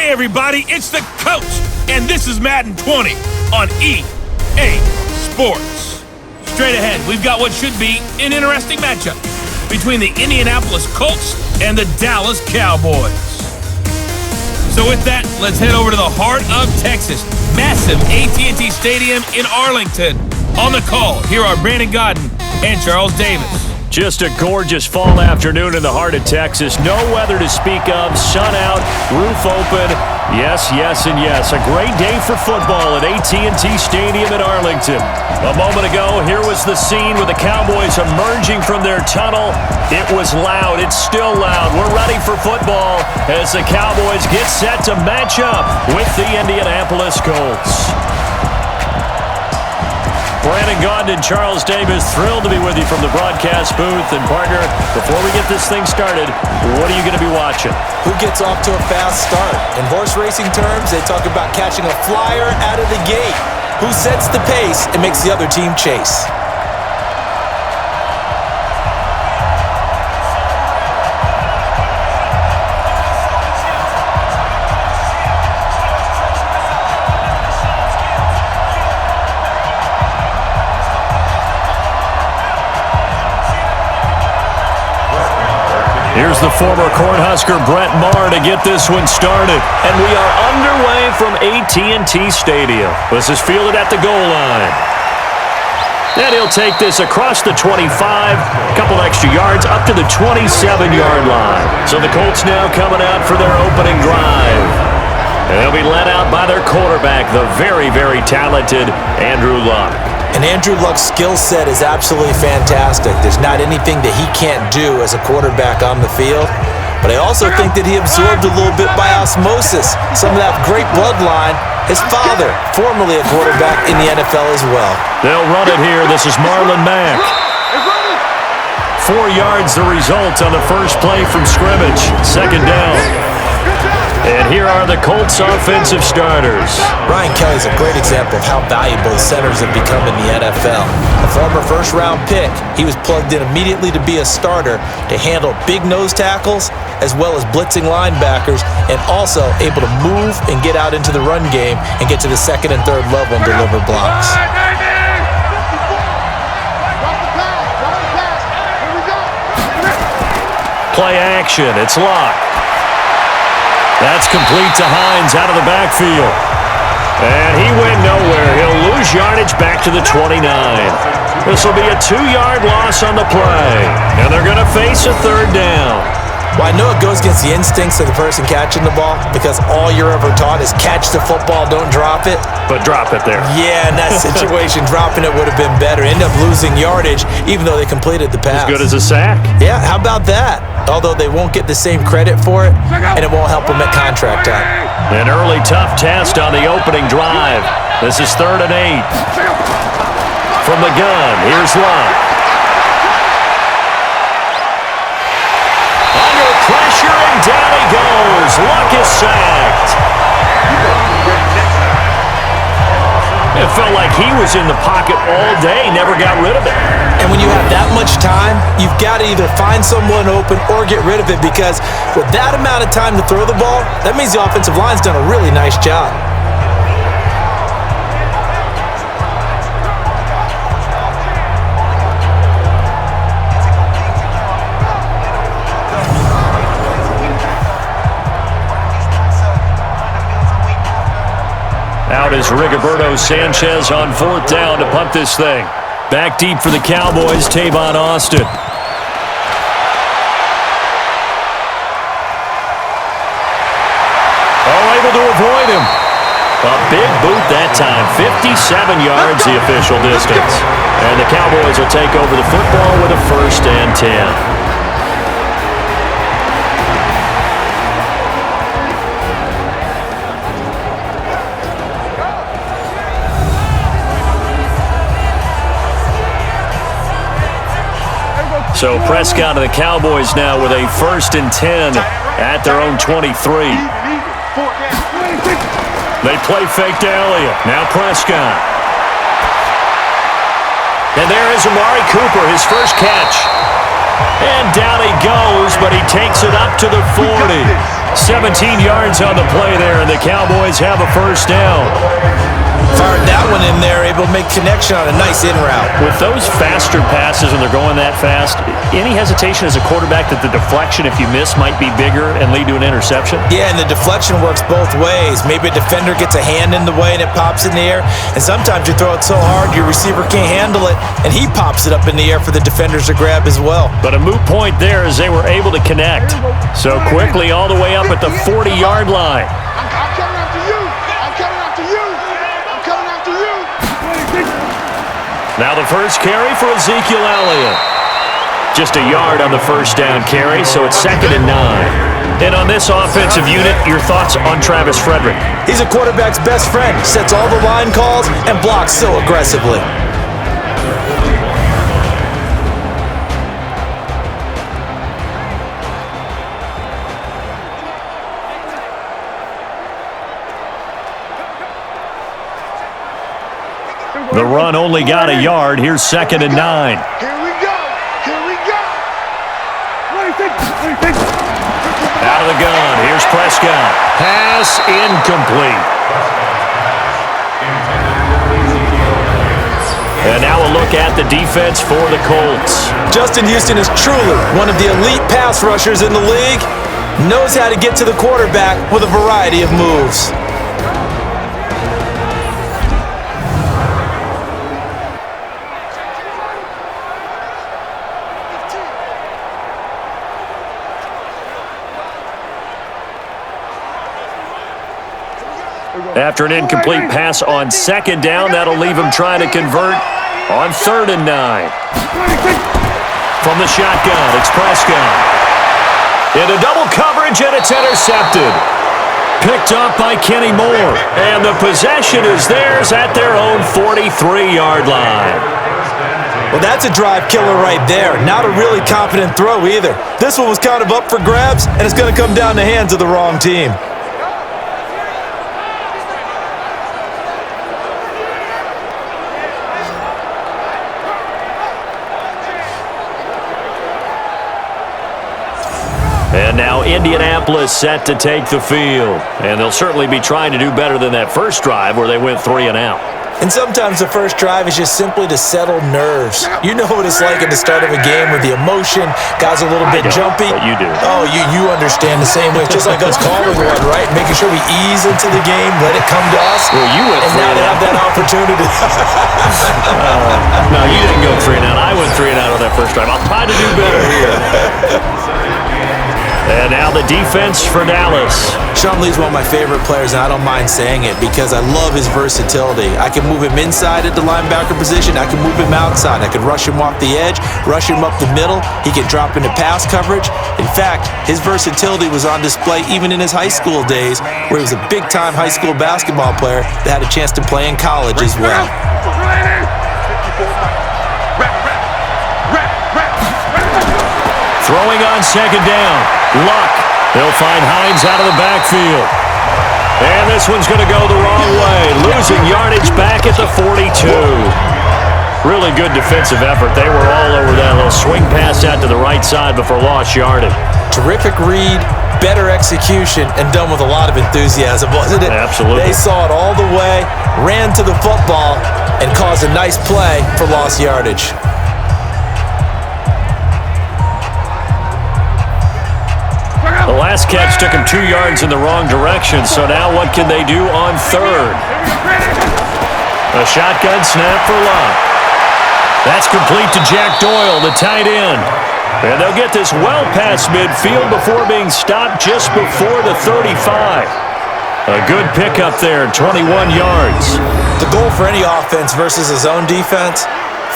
Hey everybody, it's the Coach, and this is Madden 20 on EA Sports. Straight ahead, we've got what should be an interesting matchup between the Indianapolis Colts and the Dallas Cowboys. So with that, let's head over to the heart of Texas, massive AT&T Stadium in Arlington. On the call, here are Brandon Godden and Charles Davis. Just a gorgeous fall afternoon in the heart of Texas. No weather to speak of, sun out, roof open. Yes, yes, and yes. A great day for football at AT&T Stadium in Arlington. A moment ago, here was the scene with the Cowboys emerging from their tunnel. It was loud. It's still loud. We're ready for football as the Cowboys get set to match up with the Indianapolis Colts. Brandon Godden and Charles Davis, thrilled to be with you from the broadcast booth. And partner, before we get this thing started, what are you going to be watching? Who gets off to a fast start? In horse racing terms, they talk about catching a flyer out of the gate. Who sets the pace and makes the other team chase? Here's the former Cornhusker Brett Maher to get this one started. And we are underway from AT&T Stadium. This is fielded at the goal line. And he'll take this across the 25, a couple extra yards, up to the 27-yard line. So the Colts now coming out for their opening drive. And they'll be led out by their quarterback, the very, very talented Andrew Luck. And Andrew Luck's skill set is absolutely fantastic. There's not anything that he can't do as a quarterback on the field. But I also think that he absorbed a little bit by osmosis some of that great bloodline. His father, formerly a quarterback in the NFL as well. They'll run it here. This is Marlon Mack. 4 yards the result on the first play from scrimmage. Second down. And here are the Colts offensive starters. Ryan Kelly's a great example of how valuable centers have become in the NFL. A former first-round pick, he was plugged in immediately to be a starter to handle big nose tackles as well as blitzing linebackers, and also able to move and get out into the run game and get to the second and third level and deliver blocks. Play action, it's Luck. That's complete to Hines out of the backfield. And he went nowhere. He'll lose yardage back to the 29. This will be a 2-yard loss on the play. And they're going to face a third down. Well, I know it goes against the instincts of the person catching the ball because all you're ever taught is catch the football, don't drop it. But drop it there. Yeah, in that situation, dropping it would have been better. End up losing yardage even though they completed the pass. As good as a sack. Yeah, how about that? Although they won't get the same credit for it, and it won't help them at contract time. An early tough test on the opening drive. This is 3rd and 8. From the gun, here's Luck. Under pressure, and down he goes. Luck is sacked. It felt like he was in the pocket all day, never got rid of it. And when you have that much time, you've got to either find someone open or get rid of it, because with that amount of time to throw the ball, that means the offensive line's done a really nice job. Out is Rigoberto Sanchez on 4th down to punt this thing. Back deep for the Cowboys, Tavon Austin. Oh, able to avoid him. A big boot that time. 57 yards the official distance. And the Cowboys will take over the football with a 1st and 10. So Prescott and the Cowboys now with a 1st and 10 at their own 23. They play fake to Elliott. Now Prescott. And there is Amari Cooper, his first catch. And down he goes, but he takes it up to the 40. 17 yards on the play there, and the Cowboys have a first down. Fired that one in there, able to make connection on a nice in route. With those faster passes when they're going that fast, any hesitation as a quarterback that the deflection, if you miss, might be bigger and lead to an interception? Yeah, and the deflection works both ways. Maybe a defender gets a hand in the way and it pops in the air, and sometimes you throw it so hard your receiver can't handle it, and he pops it up in the air for the defenders to grab as well. But a moot point there as they were able to connect. So quickly all the way up at the 40-yard line. I'm coming after you. I'm coming after you. I'm coming after you. Now the first carry for Ezekiel Elliott. Just a yard on the first down carry, so it's 2nd and 9. And on this offensive unit, your thoughts on Travis Frederick? He's a quarterback's best friend. Sets all the line calls and blocks so aggressively. The run only got a yard. Here's 2nd and 9. Here we go. Here we go. Out of the gun. Here's Prescott. Pass incomplete. And now a look at the defense for the Colts. Justin Houston is truly one of the elite pass rushers in the league. Knows how to get to the quarterback with a variety of moves. After an incomplete pass on 2nd down, that'll leave him trying to convert on 3rd and 9. From the shotgun, it's Prescott. Into double coverage, and it's intercepted. Picked up by Kenny Moore. And the possession is theirs at their own 43-yard line. Well, that's a drive killer right there. Not a really confident throw either. This one was kind of up for grabs, and it's going to come down the hands of the wrong team. And now Indianapolis set to take the field. And they'll certainly be trying to do better than that first drive where they went 3 and out. And sometimes the first drive is just simply to settle nerves. You know what it's like at the start of a game with the emotion, guys are a little bit jumpy. But you do. Oh, you understand the same way. It's just like us calling one, right? Making sure we ease into the game, let it come to us. Well, you went and 3 now and they out. have that opportunity. No, you didn't go 3 and out. I went 3 and out on that first drive. I'll try to do better here. And now the defense for Dallas. Sean Lee's one of my favorite players, and I don't mind saying it because I love his versatility. I can move him inside at the linebacker position. I can move him outside. I can rush him off the edge, rush him up the middle. He can drop into pass coverage. In fact, his versatility was on display even in his high school days, where he was a big-time high school basketball player that had a chance to play in college as well. Throwing on 2nd down. Luck. They'll find Hines out of the backfield. And this one's going to go the wrong way. Losing yardage back at the 42. Really good defensive effort. They were all over that little swing pass out to the right side before lost yardage. Terrific read, better execution, and done with a lot of enthusiasm, wasn't it? Absolutely. They saw it all the way, ran to the football, and caused a nice play for lost yardage. The last catch took him 2 yards in the wrong direction, so now what can they do on 3rd? A shotgun snap for Luck. That's complete to Jack Doyle, the tight end. And they'll get this well past midfield before being stopped just before the 35. A good pickup there, 21 yards. The goal for any offense versus a zone defense,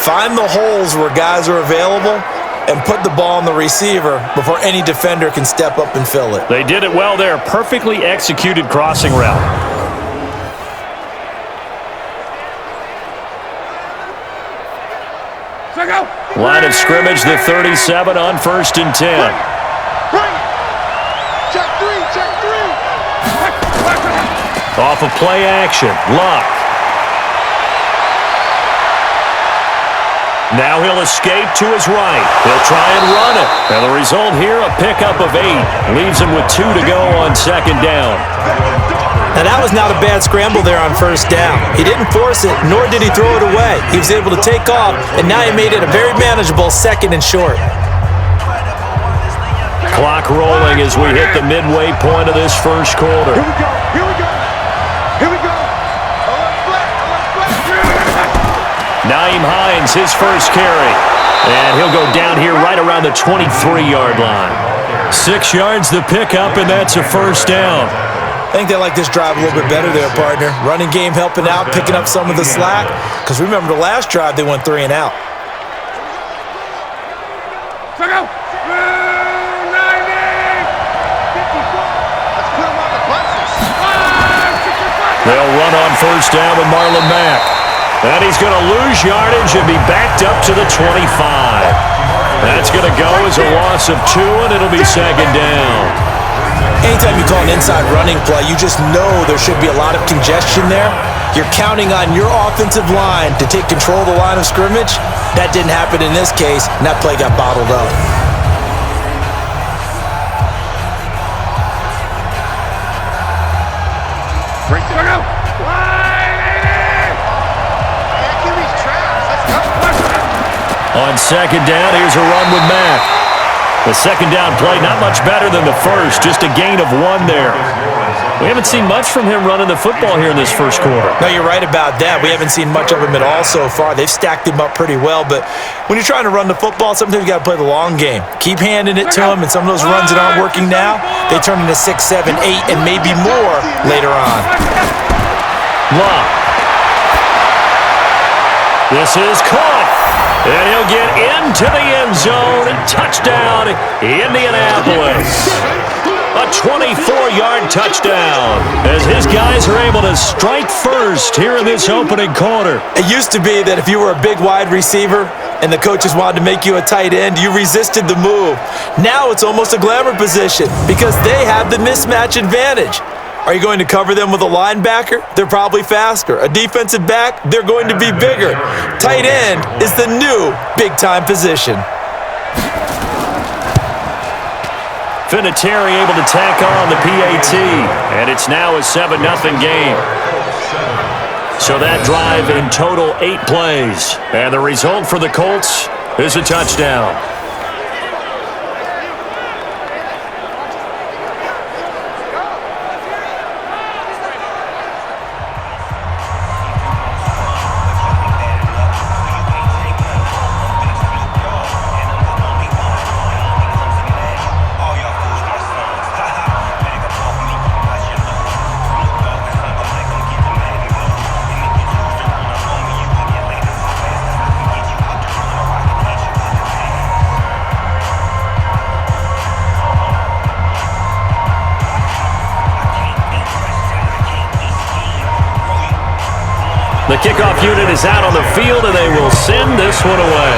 find the holes where guys are available and put the ball on the receiver before any defender can step up and fill it. They did it well there. Perfectly executed crossing route. Line of scrimmage, the 37 on 1st and 10. Check three. Off of play action. Luck. Now he'll escape to his right. He'll try and run it. And the result here, a pickup of 8. Leaves him with 2 to go on second down. Now that was not a bad scramble there on first down. He didn't force it, nor did he throw it away. He was able to take off, and now he made it a very manageable 2nd and short. Clock rolling as we hit the midway point of this first quarter. Here we go. Here we go. Here we go. Naeem Hines, his first carry. And he'll go down here right around the 23-yard line. 6 yards the pickup, and that's a first down. I think they like this drive a little bit better there, partner. Running game helping out, picking up some of the slack. Because remember, the last drive, they went 3 and out. They'll run on first down with Marlon Mack. And he's going to lose yardage and be backed up to the 25. That's going to go as a loss of 2, and it'll be second down. Anytime you call an inside running play, you just know there should be a lot of congestion there. You're counting on your offensive line to take control of the line of scrimmage. That didn't happen in this case, and that play got bottled up. On second down, here's a run with Mack. The second down play, not much better than the first, just a gain of 1 there. We haven't seen much from him running the football here in this first quarter. No, you're right about that. We haven't seen much of him at all so far. They've stacked him up pretty well, but when you're trying to run the football, sometimes you got to play the long game. Keep handing it to him, and some of those runs that aren't working now, they turn into 6, 7, 8, and maybe more later on. Love. This is caught. And he'll get into the end zone. Touchdown, Indianapolis. A 24-yard touchdown as his guys are able to strike first here in this opening quarter. It used to be that if you were a big wide receiver and the coaches wanted to make you a tight end, you resisted the move. Now it's almost a glamour position because they have the mismatch advantage. Are you going to cover them with a linebacker? They're probably faster. A defensive back? They're going to be bigger. Tight end is the new big-time position. Vinatieri able to tack on the PAT, and it's now a 7-0 game. So that drive in total 8 plays, and the result for the Colts is a touchdown. The kickoff unit is out on the field, and they will send this one away.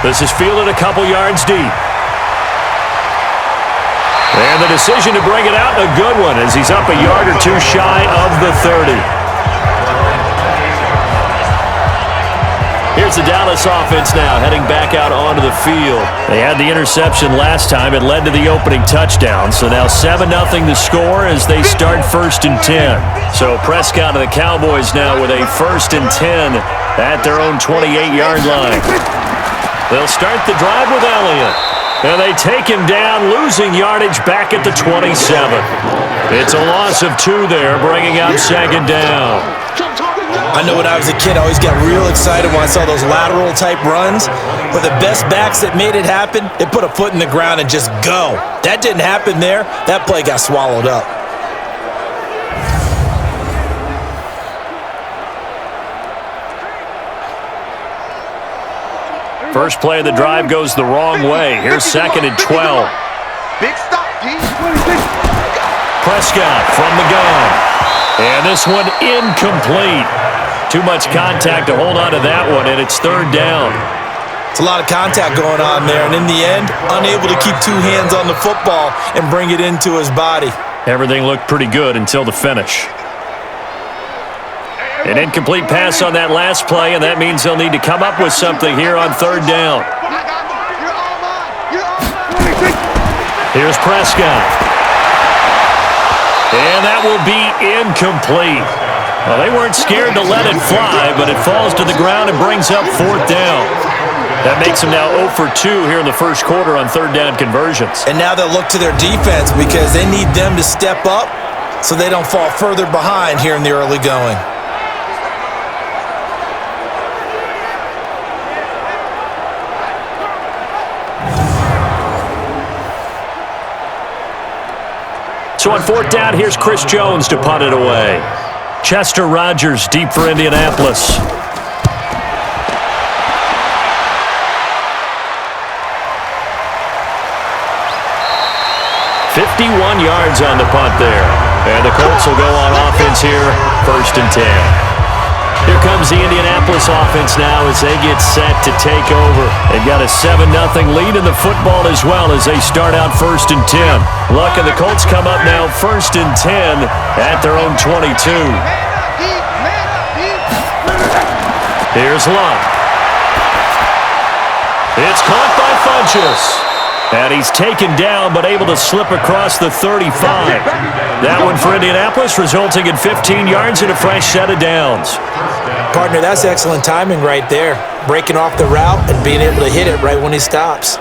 This is fielded a couple yards deep. And the decision to bring it out, a good one, as he's up a yard or 2 shy of the 30. Here's the Dallas offense now, heading back out onto the field. They had the interception last time. It led to the opening touchdown. So now 7-0 the score as they start 1st and 10. So Prescott and the Cowboys now with a 1st and 10 at their own 28-yard line. They'll start the drive with Elliott. And they take him down, losing yardage back at the 27. It's a loss of 2 there, bringing up second down. I know when I was a kid, I always got real excited when I saw those lateral-type runs. But the best backs that made it happen, they put a foot in the ground and just go. That didn't happen there. That play got swallowed up. First play of the drive goes the wrong way. Here's 2nd and 12. Big stop, D. Prescott from the gun. And this one incomplete. Too much contact to hold on to that one, and it's 3rd down. It's a lot of contact going on there, and in the end, unable to keep 2 hands on the football and bring it into his body. Everything looked pretty good until the finish. An incomplete pass on that last play, and that means they'll need to come up with something here on third down. Here's Prescott. And that will be incomplete. Well, they weren't scared to let it fly, but it falls to the ground and brings up fourth down. That makes them now 0 for 2 here in the first quarter on third down conversions. And now they'll look to their defense because they need them to step up so they don't fall further behind here in the early going. So on fourth down, here's Chris Jones to punt it away. Chester Rogers deep for Indianapolis. 51 yards on the punt there. And the Colts will go on offense here, 1st and 10. Here comes the Indianapolis offense now as they get set to take over. They've got a 7-0 lead in the football as well as they start out 1st and 10. Luck and the Colts come up now 1st and 10 at their own 22. Here's Luck. It's caught by Funchess. And he's taken down, but able to slip across the 35. That one for Indianapolis, resulting in 15 yards and a fresh set of downs. Partner, that's excellent timing right there. Breaking off the route and being able to hit it right when he stops.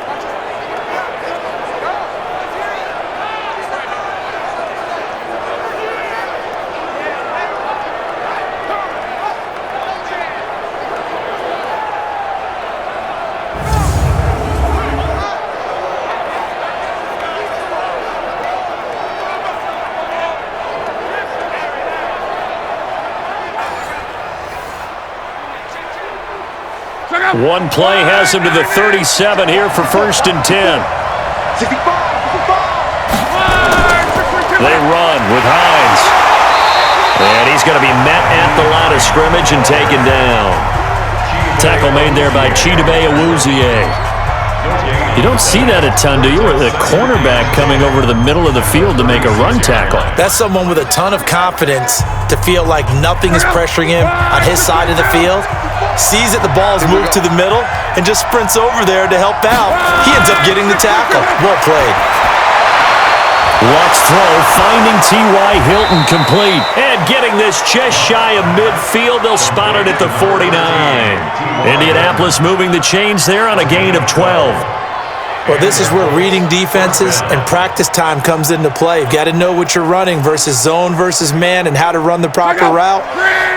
One play has him to the 37 here for 1st and 10. They run with Hines. And he's going to be met at the line of scrimmage and taken down. Tackle made there by Chidobe Awuzie. You don't see that a ton, do you? Or the cornerback coming over to the middle of the field to make a run tackle. That's someone with a ton of confidence to feel like nothing is pressuring him on his side of the field. Sees that the ball's moved to the middle and just sprints over there to help out. He ends up getting the tackle. Well played. Luck's throw finding T.Y. Hilton complete. And getting this just shy of midfield, they'll spot it at the 49. Indianapolis moving the chains there on a gain of 12. Well, this is where reading defenses and practice time comes into play. You've got to know what you're running versus zone versus man and how to run the proper route.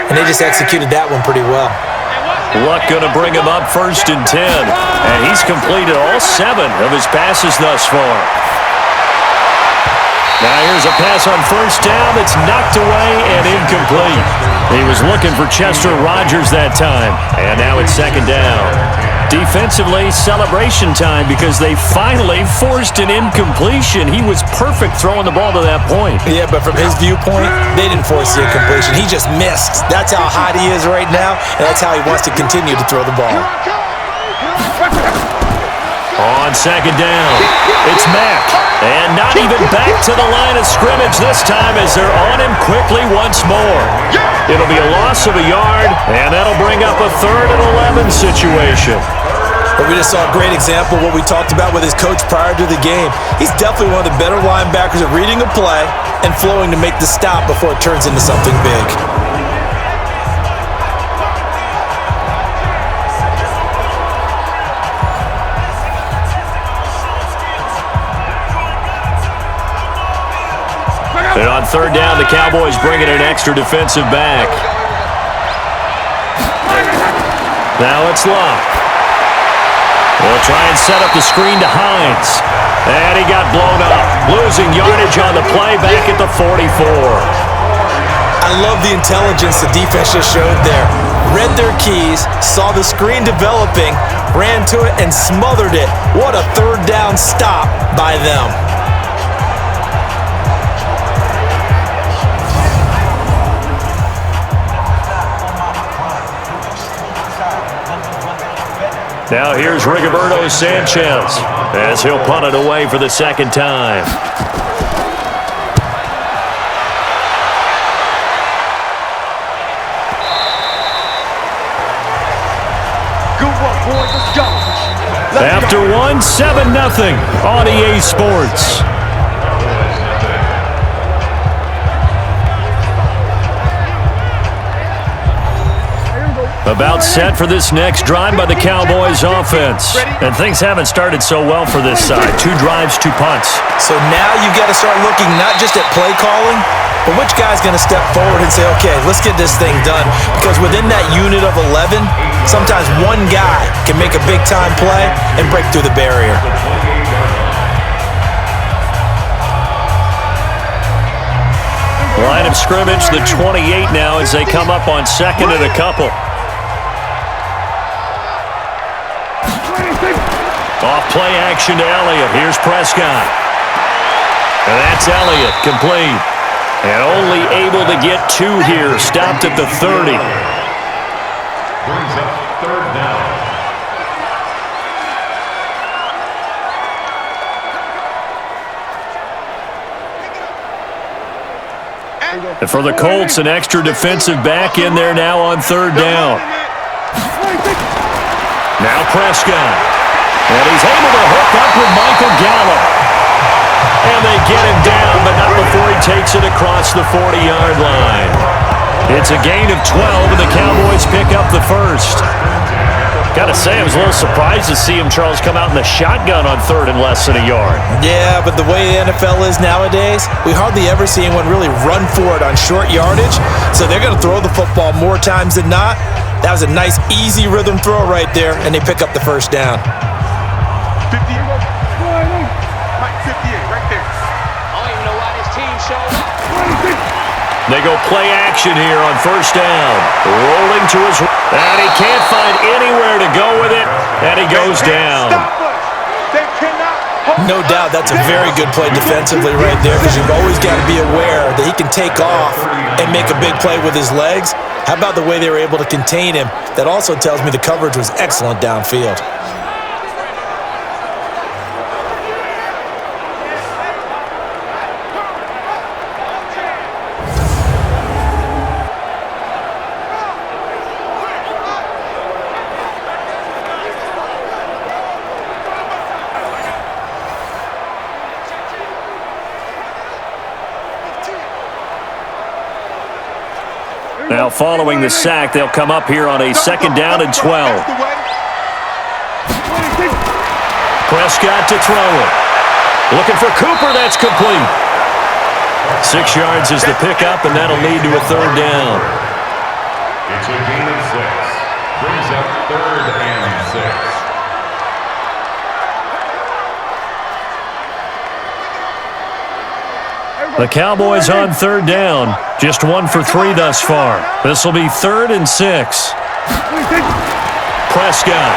And they just executed that one pretty well. Luck going to bring him up 1st and 10. And he's completed all 7 of his passes thus far. Now here's a pass on 1st down that's knocked away and incomplete. He was looking for Chester Rogers that time. And now it's 2nd down. Defensively, celebration time because they finally forced an incompletion. He was perfect throwing the ball to that point. Yeah, but from his viewpoint, they didn't force the incompletion. He just missed. That's how hot he is right now, and that's how he wants to continue to throw the ball. On 2nd down, it's Mack. And not even back to the line of scrimmage this time as they're on him quickly once more. It'll be a loss of a yard, and that'll bring up a 3rd and 11 situation. But we just saw a great example of what we talked about with his coach prior to the game. He's definitely one of the better linebackers at reading a play and flowing to make the stop before it turns into something big. And on 3rd down, the Cowboys bring in an extra defensive back. Now it's Luck. They'll try and set up the screen to Hines. And he got blown up. Losing yardage on the play back at the 44. I love the intelligence the defense just showed there. Read their keys, saw the screen developing, ran to it, and smothered it. What a 3rd down stop by them. Now here's Rigoberto Sanchez as he'll punt it away for the 2nd time. After one, 7-0 on EA Sports. About set for this next drive by the Cowboys offense. And things haven't started so well for this side. 2 drives, 2 punts. So now you've got to start looking not just at play calling, but which guy's going to step forward and say, okay, let's get this thing done. Because within that unit of 11, sometimes one guy can make a big-time play and break through the barrier. Line of scrimmage, the 28 now as they come up on second and a couple. Off play action to Elliott. Here's Prescott. And that's Elliott, complete. And only able to get 2 here. Stopped at the 30. Brings up 3rd down. And for the Colts, an extra defensive back in there now on 3rd down. Now Prescott. And he's able to hook up with Michael Gallup. And they get him down, but not before he takes it across the 40-yard line. It's a gain of 12, and the Cowboys pick up the first. Got to say, I was a little surprised to see him, Charles, come out in the shotgun on 3rd and less than a yard. Yeah, but the way the NFL is nowadays, we hardly ever see anyone really run for it on short yardage. So they're going to throw the football more times than not. That was a nice, easy rhythm throw right there, and they pick up the first down. 58. Mike, 58, right there. I don't even know why this team showed up. They go play action here on 1st down. Rolling to his right. And he can't find anywhere to go with it. And he goes down. They cannot. No doubt that's a very good play defensively right there, because you've always got to be aware that he can take off and make a big play with his legs. How about the way they were able to contain him? That also tells me the coverage was excellent downfield. Now following the sack, they'll come up here on a 2nd down and 12. Prescott to throw it. Looking for Cooper, that's complete. 6 yards is the pickup, and that'll lead to a 3rd down. It's a gain of 6. Brings up 3rd and 6. The Cowboys on 3rd down. Just 1 for 3 thus far. This will be 3rd and 6. Prescott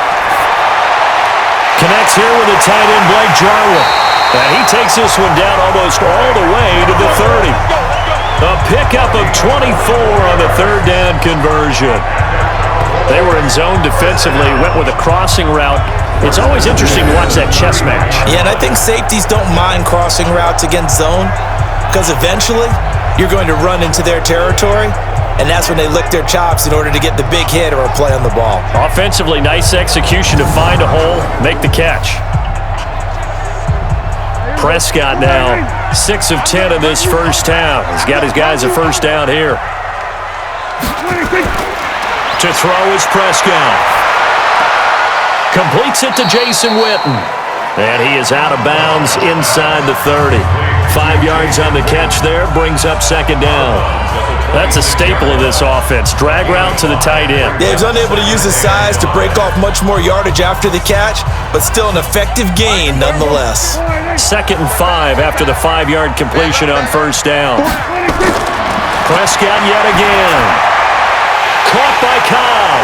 connects here with the tight end, Blake Jarwin. And he takes this one down almost all the way to the 30. A pickup of 24 on the 3rd down conversion. They were in zone defensively, went with a crossing route. It's always interesting to watch that chess match. Yeah, and I think safeties don't mind crossing routes against zone, because eventually you're going to run into their territory, and that's when they lick their chops in order to get the big hit or a play on the ball. Offensively, nice execution to find a hole, make the catch. Prescott now 6 of 10 in this first half. He's got his guys a first down here. To throw is Prescott. Completes it to Jason Witten. And he is out of bounds inside the 30. 5 yards on the catch there, brings up 2nd down. That's a staple of this offense. Drag route to the tight end. Yeah, he's unable to use his size to break off much more yardage after the catch, but still an effective gain nonetheless. 2nd and 5 after the 5-yard completion on 1st down. Prescott yet again. Caught by Cobb.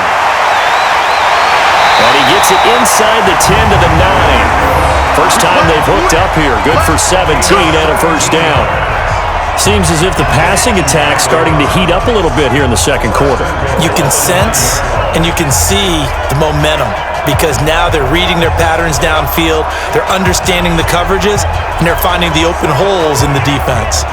And he gets it inside the 10 to the 9. First time they've hooked up here. Good for 17 and a first down. Seems as if the passing attack's starting to heat up a little bit here in the second quarter. You can sense and you can see the momentum, because now they're reading their patterns downfield, they're understanding the coverages, and they're finding the open holes in the defense.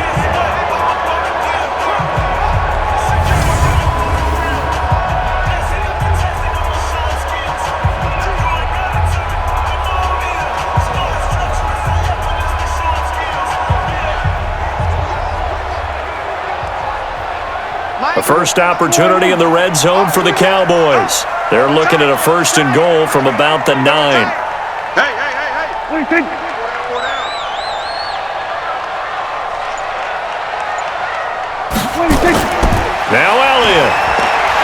first opportunity in the red zone for the Cowboys. They're looking at a 1st and goal from about the 9. Hey! What do you think? Now Elliott.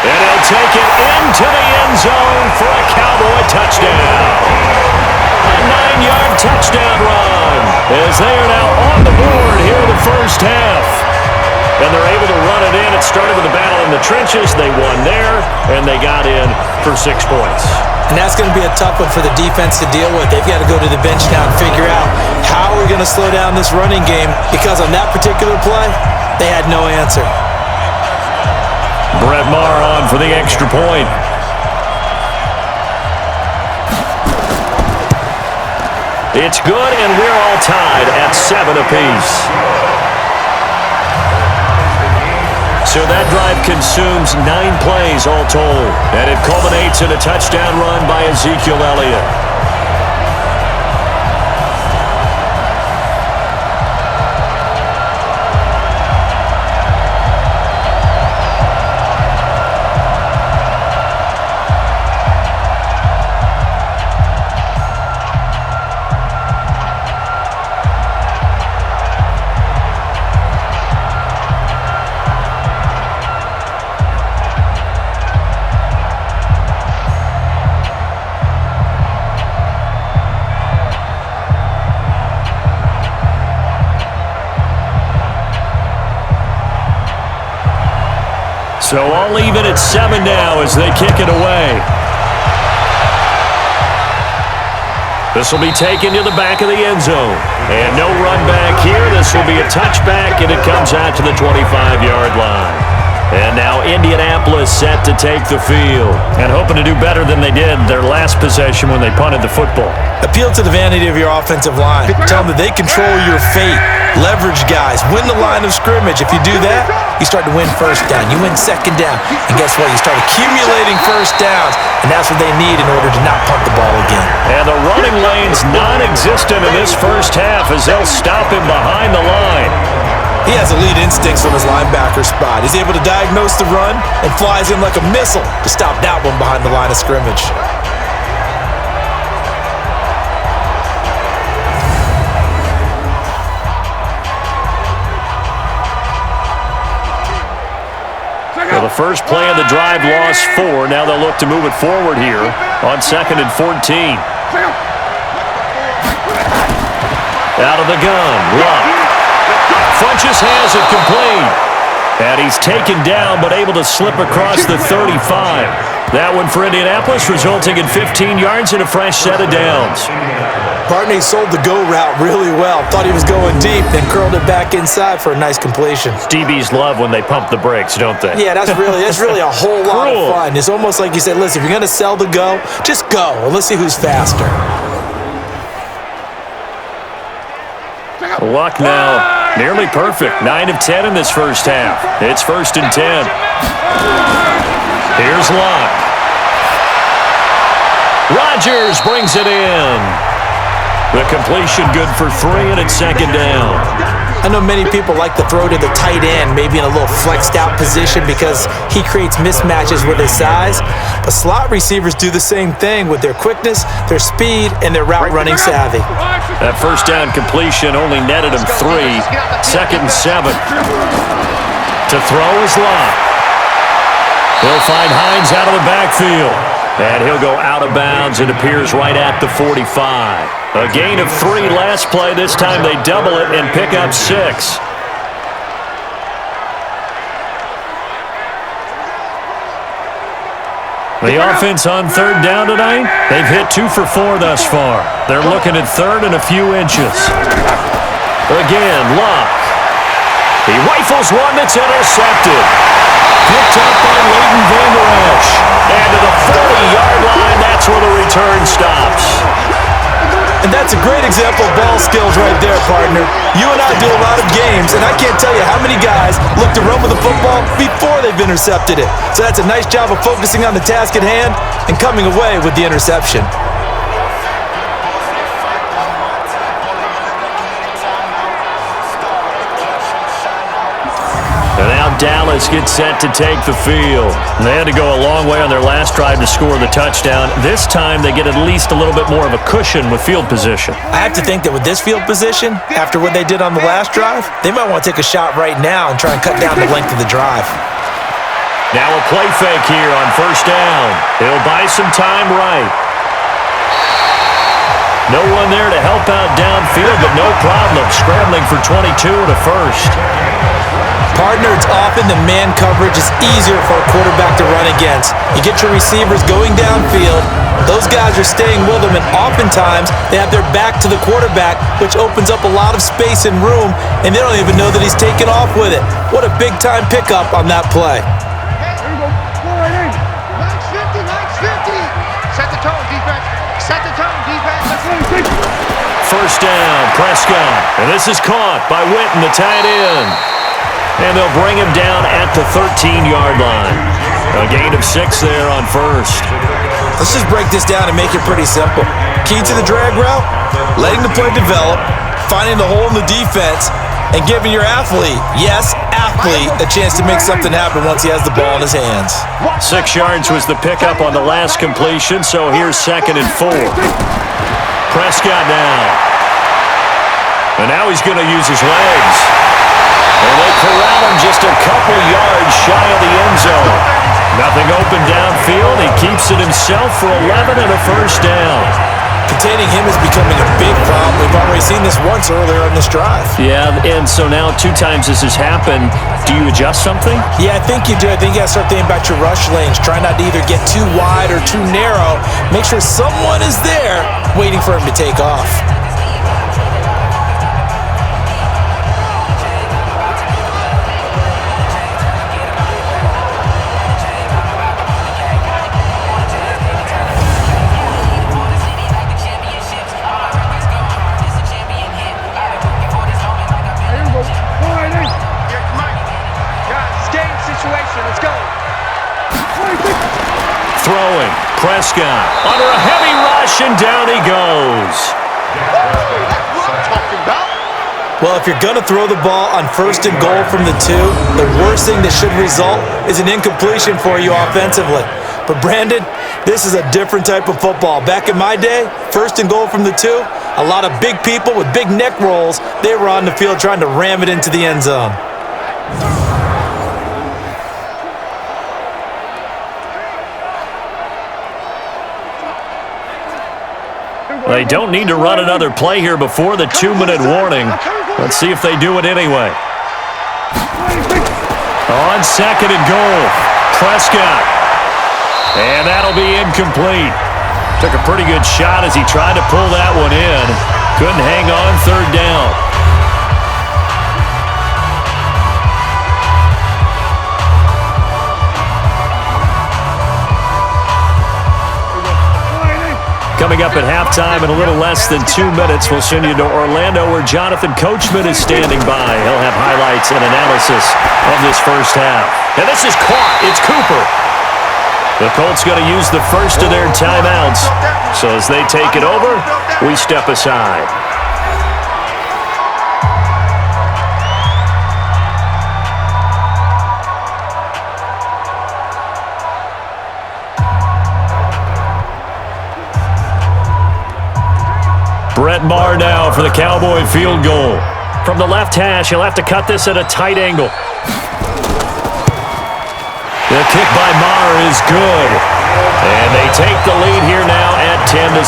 And he'll take it into the end zone for a Cowboy touchdown. A 9-yard touchdown run as they are now on the board here in the first half. And they're able to run it in. It started with a battle in the trenches. They won there, and they got in for 6 points. And that's going to be a tough one for the defense to deal with. They've got to go to the bench now and figure out how we're going to slow down this running game, because on that particular play, they had no answer. Brett Maher on for the extra point. It's good, and we're all tied at 7 apiece. So that drive consumes 9 plays all told, and it culminates in a touchdown run by Ezekiel Elliott. So I'll leave it at 7 now as they kick it away. This will be taken to the back of the end zone. And no run back here. This will be a touchback, and it comes out to the 25-yard line. And now Indianapolis set to take the field and hoping to do better than they did their last possession when they punted the football. Appeal to the vanity of your offensive line. Tell them that they control your fate. Leverage guys. Win the line of scrimmage. If you do that, you start to win first down. You win second down. And guess what? You start accumulating first downs. And that's what they need in order to not punt the ball again. And the running lane's non-existent in this first half as they'll stop him behind the line. He has elite instincts from his linebacker spot. He's able to diagnose the run and flies in like a missile to stop that one behind the line of scrimmage. Well, the first play of the drive lost 4. Now they'll look to move it forward here on 2nd and 14. Out of the gun, Luck. Funches has it complete. And he's taken down but able to slip across the 35. That one for Indianapolis, resulting in 15 yards and a fresh set of downs. Bartney sold the go route really well. Thought he was going deep, then curled it back inside for a nice completion. DBs love when they pump the brakes, don't they? Yeah, that's really a whole lot of fun. It's almost like you said, listen, if you're going to sell the go, just go. And let's see who's faster. Luck now nearly perfect. 9 of 10 in this first half. It's 1st and 10. Here's Luck. Rodgers brings it in. The completion good for 3, and it's 2nd down. I know many people like to throw to the tight end, maybe in a little flexed out position because he creates mismatches with his size. But slot receivers do the same thing with their quickness, their speed, and their route running savvy. That first down completion only netted him 3. 2nd and 7. To throw is Luck. He'll find Hines out of the backfield. And he'll go out of bounds. It appears right at the 45. A gain of 3 last play. This time they double it and pick up 6. The offense on 3rd down tonight, they've hit 2 for 4 thus far. They're looking at 3rd and a few inches. Again, Luck. He rifles one that's intercepted. Picked up by Leighton Vander Esch. And to the 40-yard line, that's where the return stops. And that's a great example of ball skills right there, partner. You and I do a lot of games, and I can't tell you how many guys look to run with the football before they've intercepted it. So that's a nice job of focusing on the task at hand and coming away with the interception. And now Dallas get set to take the field. They had to go a long way on their last drive to score the touchdown. This time they get at least a little bit more of a cushion with field position. I have to think that with this field position, after what they did on the last drive, they might want to take a shot right now and try and cut down the length of the drive. Now a play fake here on first down. He'll buy some time right. No one there to help out downfield, but no problem. Scrambling for 22 and a first. Partner, it's often the man coverage is easier for a quarterback to run against. You get your receivers going downfield. Those guys are staying with them, and oftentimes they have their back to the quarterback, which opens up a lot of space and room, and they don't even know that he's taken off with it. What a big-time pickup on that play. Set the tone, defense. Set the tone, defense. First down, Prescott. And this is caught by Witten, the tight end. And they'll bring him down at the 13-yard line. A gain of 6 there on first. Let's just break this down and make it pretty simple. Key to the drag route, letting the play develop, finding the hole in the defense, and giving your athlete, yes, athlete, a chance to make something happen once he has the ball in his hands. 6 yards was the pickup on the last completion, so here's 2nd and 4. Prescott now. And now he's going to use his legs. And they corral him just a couple yards shy of the end zone. Nothing open downfield. He keeps it himself for 11 and a first down. Containing him is becoming a big problem. We've already seen this once earlier on this drive. Yeah, and so now 2 times this has happened. Do you adjust something? Yeah, I think you do. I think you got to start thinking about your rush lanes. Try not to either get too wide or too narrow. Make sure someone is there waiting for him to take off. Throwing, Prescott under a heavy rush, and down he goes. Well, if you're going to throw the ball on 1st and goal from the 2, the worst thing that should result is an incompletion for you offensively. But Brandon, this is a different type of football. Back in my day, 1st and goal from the 2, a lot of big people with big neck rolls, they were on the field trying to ram it into the end zone. They don't need to run another play here before the 2-minute warning. Let's see if they do it anyway. On 2nd and goal, Prescott. And that'll be incomplete. Took a pretty good shot as he tried to pull that one in. Couldn't hang on 3rd down. Coming up at halftime in a little less than 2 minutes, we'll send you to Orlando where Jonathan Coachman is standing by. He'll have highlights and analysis of this first half. And this is caught. It's Cooper. The Colts going to use the first of their timeouts. So as they take it over, we step aside. Brett Maher now for the Cowboy field goal. From the left hash, he'll have to cut this at a tight angle. The kick by Maher is good. And they take the lead here now at 10-7.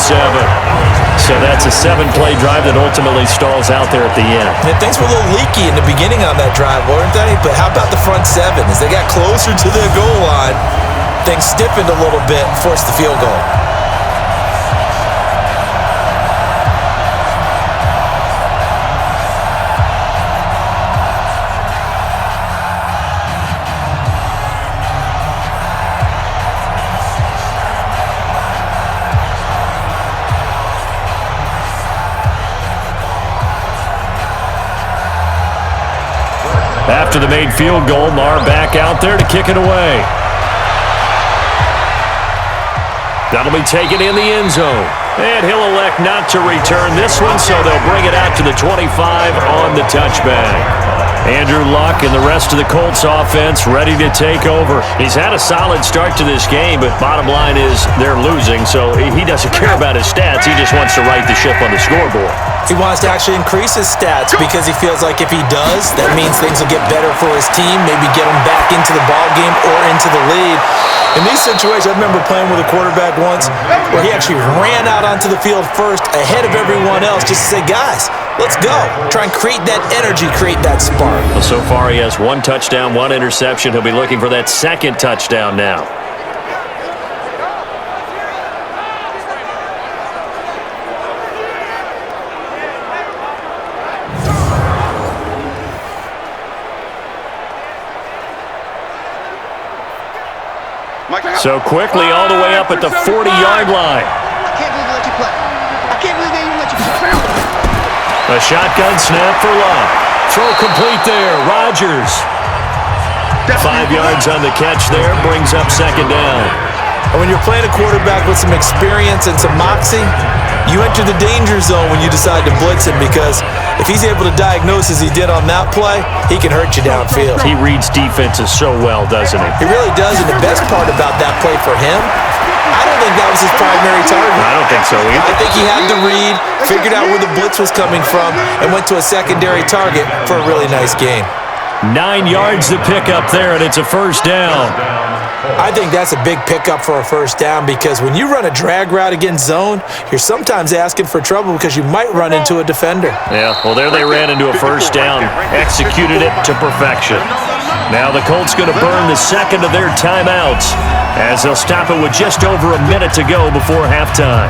So that's a 7-play drive that ultimately stalls out there at the end. And things were a little leaky in the beginning on that drive, weren't they? But how about the front 7? As they got closer to the goal line, things stiffened a little bit and forced the field goal. After the made field goal, Maher back out there to kick it away. That'll be taken in the end zone. And he'll elect not to return this one, so they'll bring it out to the 25 on the touchback. Andrew Luck and the rest of the Colts offense ready to take over. He's had a solid start to this game, but bottom line is they're losing, so he doesn't care about his stats. He just wants to right the ship on the scoreboard. He wants to actually increase his stats because he feels like if he does, that means things will get better for his team, maybe get him back into the ball game or into the lead. In these situations, I remember playing with a quarterback once where he actually ran out onto the field first ahead of everyone else just to say, guys, let's go. Try and create that energy, create that spark. Well, so far he has 1 touchdown, 1 interception. He'll be looking for that second touchdown now. So quickly all the way up at the 40-yard line. I can't believe they let you play. I can't believe they even let you play. A shotgun snap for Luck. Throw complete there. Rodgers. 5 yards on the catch there. Brings up second down. And when you're playing a quarterback with some experience and some moxie, you enter the danger zone when you decide to blitz him because if he's able to diagnose as he did on that play, he can hurt you downfield. He reads defenses so well, doesn't he? He really does, and the best part about that play for him, I don't think that was his primary target. I don't think so either. I think he had to read, figured out where the blitz was coming from, and went to a secondary target for a really nice gain. 9 yards to pick up there, and it's a first down. I think that's a big pickup for a first down because when you run a drag route against zone, you're sometimes asking for trouble because you might run into a defender. Yeah, well, there they ran into a first down, executed it to perfection. Now the Colts going to burn the second of their timeouts as they'll stop it with just over a minute to go before halftime.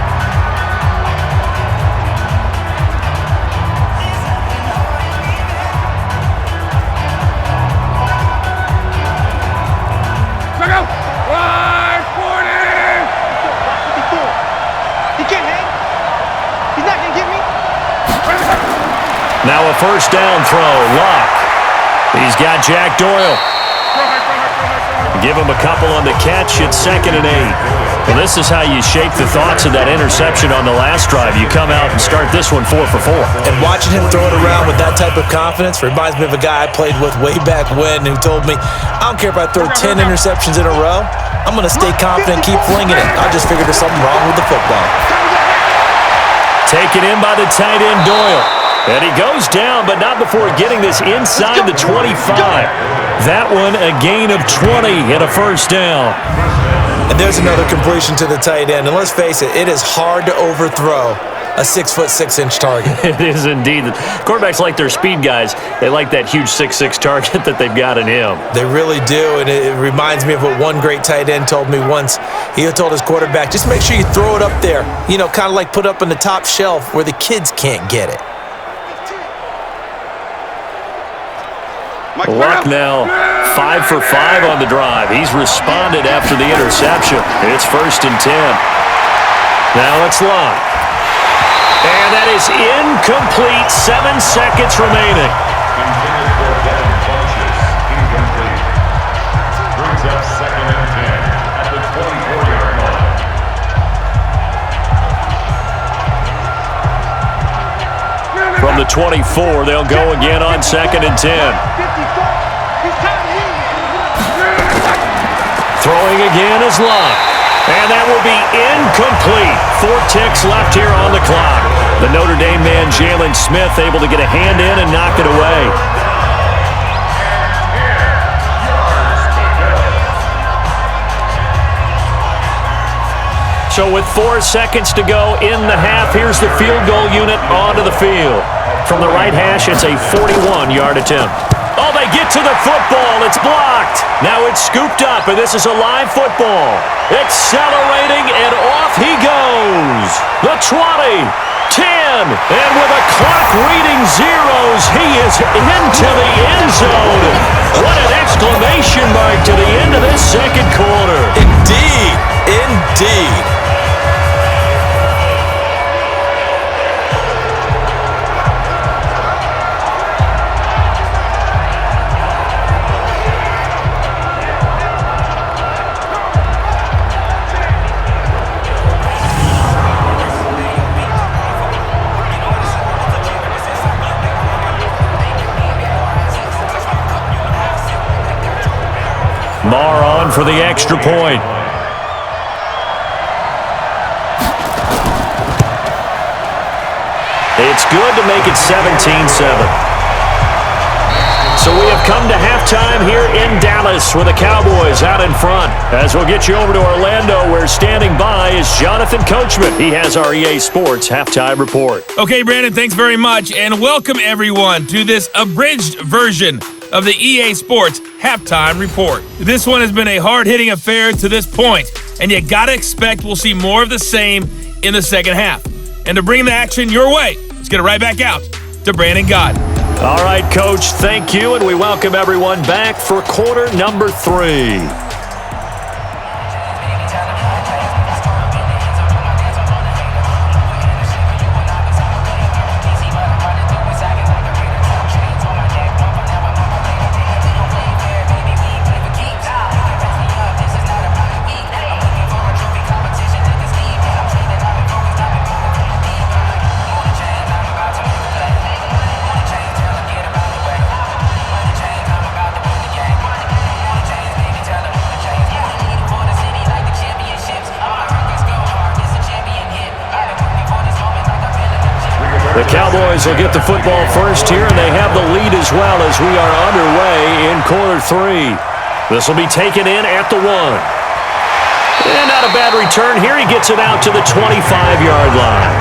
Now a first down throw. Luck. He's got Jack Doyle. Give him a couple on the catch. It's 2nd and 8. Well, this is how you shape the thoughts of that interception on the last drive. You come out and start this one 4 for 4. And watching him throw it around with that type of confidence reminds me of a guy I played with way back when who told me, I don't care if I throw 10 interceptions in a row. I'm going to stay confident, keep flinging it. I just figured there's something wrong with the football. Taken in by the tight end, Doyle. And he goes down, but not before getting this inside the 25. That one, a gain of 20 and a first down. And there's another completion to the tight end. And let's face it, it is hard to overthrow a 6'6" target. It is indeed. Quarterbacks like their speed guys. They like that huge 6'6" target that they've got in him. They really do, and it reminds me of what one great tight end told me once. He told his quarterback, just make sure you throw it up there. You know, kind of like put up on the top shelf where the kids can't get it. Luck now 5 for 5 on the drive. He's responded after the interception. It's 1st and 10. Now it's Luck. And that is incomplete. 7 seconds remaining. Intended for Devin Funches. Incomplete. Brings up 2nd and 10 at the 24-yard line. From the 24, they'll go again on 2nd and 10. Throwing again is Luck. And that will be incomplete. 4 ticks left here on the clock. The Notre Dame man, Jalen Smith, able to get a hand in and knock it away. So with 4 seconds to go in the half, here's the field goal unit onto the field. From the right hash, it's a 41-yard attempt. Oh, they get to the football. It's blocked. Now it's scooped up, and this is a live football. Accelerating, and off he goes. The 20, 10, and with a clock reading zeros, he is into the end zone. What an exclamation mark to the end of this second quarter. Indeed, indeed. Lamar on for the extra point. It's good to make it 17-7. So we have come to halftime here in Dallas with the Cowboys out in front. As we'll get you over to Orlando, where standing by is Jonathan Coachman. He has our EA Sports halftime report. Okay, Brandon, thanks very much, and welcome everyone to this abridged version of the EA Sports halftime report. This one has been a hard-hitting affair to this point, and you gotta expect we'll see more of the same in the second half. And to bring the action your way, let's get it right back out to Brandon Gott. All right, Coach, thank you, and we welcome everyone back for quarter number 3. The Cowboys will get the football first here, and they have the lead as well as we are underway in quarter 3. This will be taken in at the 1. And not a bad return here. He gets it out to the 25-yard line.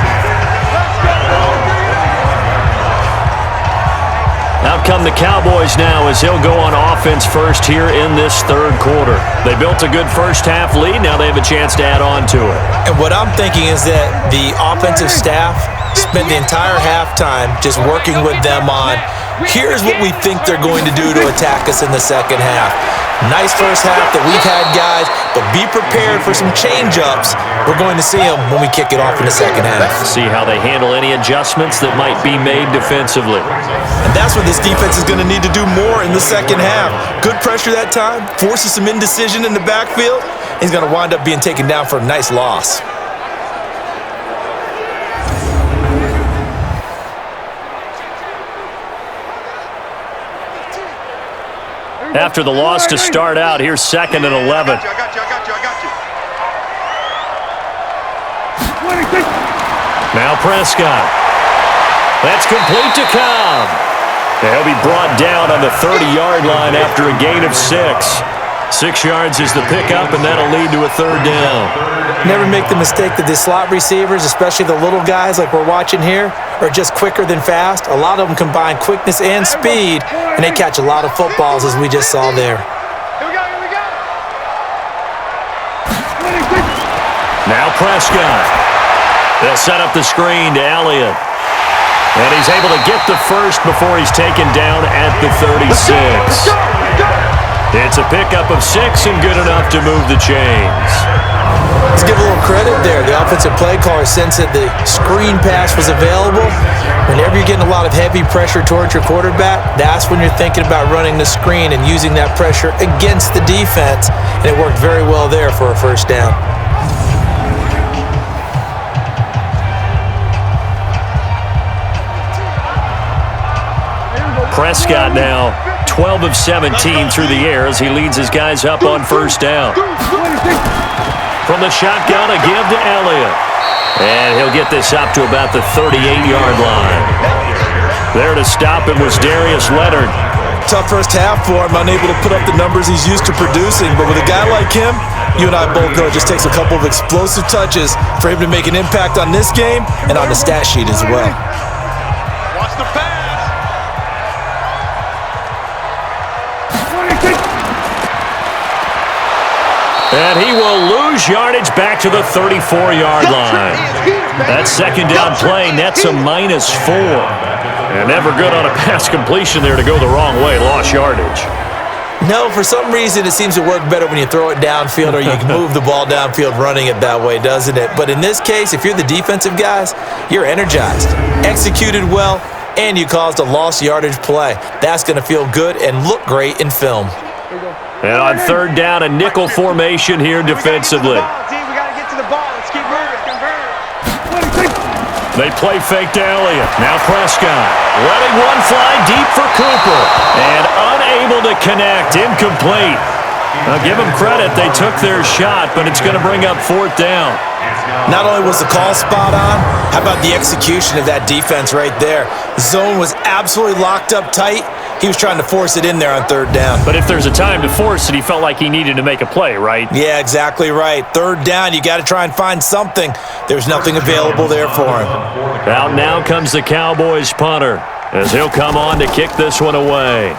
Out come the Cowboys now as they'll go on offense first here in this third quarter. They built a good first half lead. Now they have a chance to add on to it. And what I'm thinking is that the offensive staff spent the entire halftime just working with them on, here's what we think they're going to do to attack us in the second half. Nice first half that we've had, guys, but be prepared for some change-ups. We're going to see them when we kick it off in the second half. See how they handle any adjustments that might be made defensively. And that's what this defense is going to need to do more in the second half. Good pressure that time, forces some indecision in the backfield. He's going to wind up being taken down for a nice loss. After the loss to start out, here's 2nd and 11. I got you. Now Prescott. That's complete to Cobb. He'll be brought down on the 30-yard line after a gain of 6. 6 yards is the pickup, and that'll lead to a third down. Never make the mistake that the slot receivers, especially the little guys like we're watching here, are just quicker than fast. A lot of them combine quickness and speed, and they catch a lot of footballs, as we just saw there. Here we go. Now Prescott. They'll set up the screen to Elliott. And he's able to get the first before he's taken down at the 36. It's a pickup of 6 and good enough to move the chains. Let's give a little credit there. The offensive play caller sensed that the screen pass was available. Whenever you're getting a lot of heavy pressure towards your quarterback, that's when you're thinking about running the screen and using that pressure against the defense. And it worked very well there for a first down. Prescott now 12 of 17 through the air as he leads his guys up on first down. From the shotgun, a give to Elliott. And he'll get this up to about the 38-yard line. There to stop it was Darius Leonard. Tough first half for him, unable to put up the numbers he's used to producing. But with a guy like him, you and I both know it just takes a couple of explosive touches for him to make an impact on this game and on the stat sheet as well. Watch the pass. And he will lose yardage back to the 34-yard line. That second down play nets a -4. And never good on a pass completion there to go the wrong way. Lost yardage. No, for some reason it seems to work better when you throw it downfield or you can move the ball downfield running it that way, doesn't it? But in this case, if you're the defensive guys, you're energized, executed well, and you caused a lost yardage play. That's going to feel good and look great in film. And on third down, a nickel formation here defensively. We got to get to the ball. Let's keep moving. They play fake to Elliott. Now Prescott letting one fly deep for Cooper. And unable to connect. Incomplete. Now give them credit. They took their shot, but it's going to bring up 4th down. Not only was the call spot on, how about the execution of that defense right there? Zone was absolutely locked up tight. He was trying to force it in there on 3rd down. But if there's a time to force it, he felt like he needed to make a play, right? Yeah, exactly right. 3rd down, you got to try and find something. There's nothing available there for him. Out now comes the Cowboys punter, as he'll come on to kick this one away.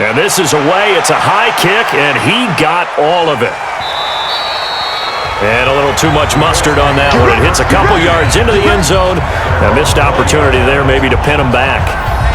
And this is away. It's a high kick, and he got all of it. And a little too much mustard on that one. It hits a couple yards into the end zone. A missed opportunity there maybe to pin him back.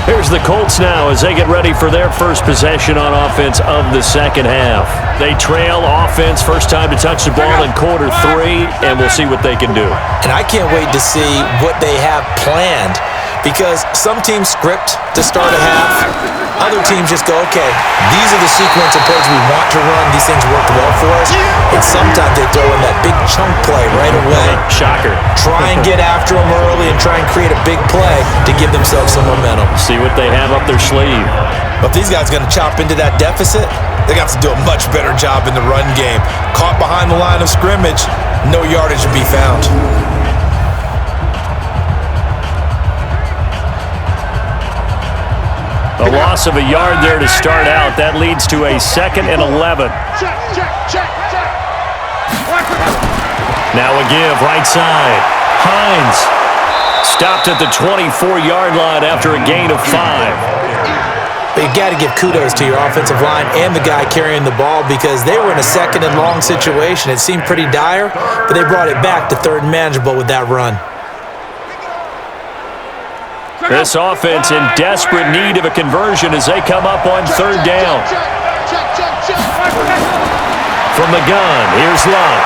Here's the Colts now as they get ready for their first possession on offense of the second half. They trail offense, first time to touch the ball in quarter 3, and we'll see what they can do. And I can't wait to see what they have planned, because some teams script to start a half. Other teams just go, okay, these are the sequence of plays we want to run. These things work well for us. And sometimes they throw in that big chunk play right away. Shocker. Try and get after them early and try and create a big play to give themselves some momentum. See what they have up their sleeve. But if these guys are going to chop into that deficit, they got to do a much better job in the run game. Caught behind the line of scrimmage, no yardage to be found. A loss of a yard there to start out. That leads to a 2nd and 11. Now a give, right side. Hines stopped at the 24-yard line after a gain of 5. But you've got to give kudos to your offensive line and the guy carrying the ball, because they were in a 2nd and long situation. It seemed pretty dire, but they brought it back to 3rd and manageable with that run. This offense in desperate need of a conversion as they come up on 3rd down. From the gun, here's Love.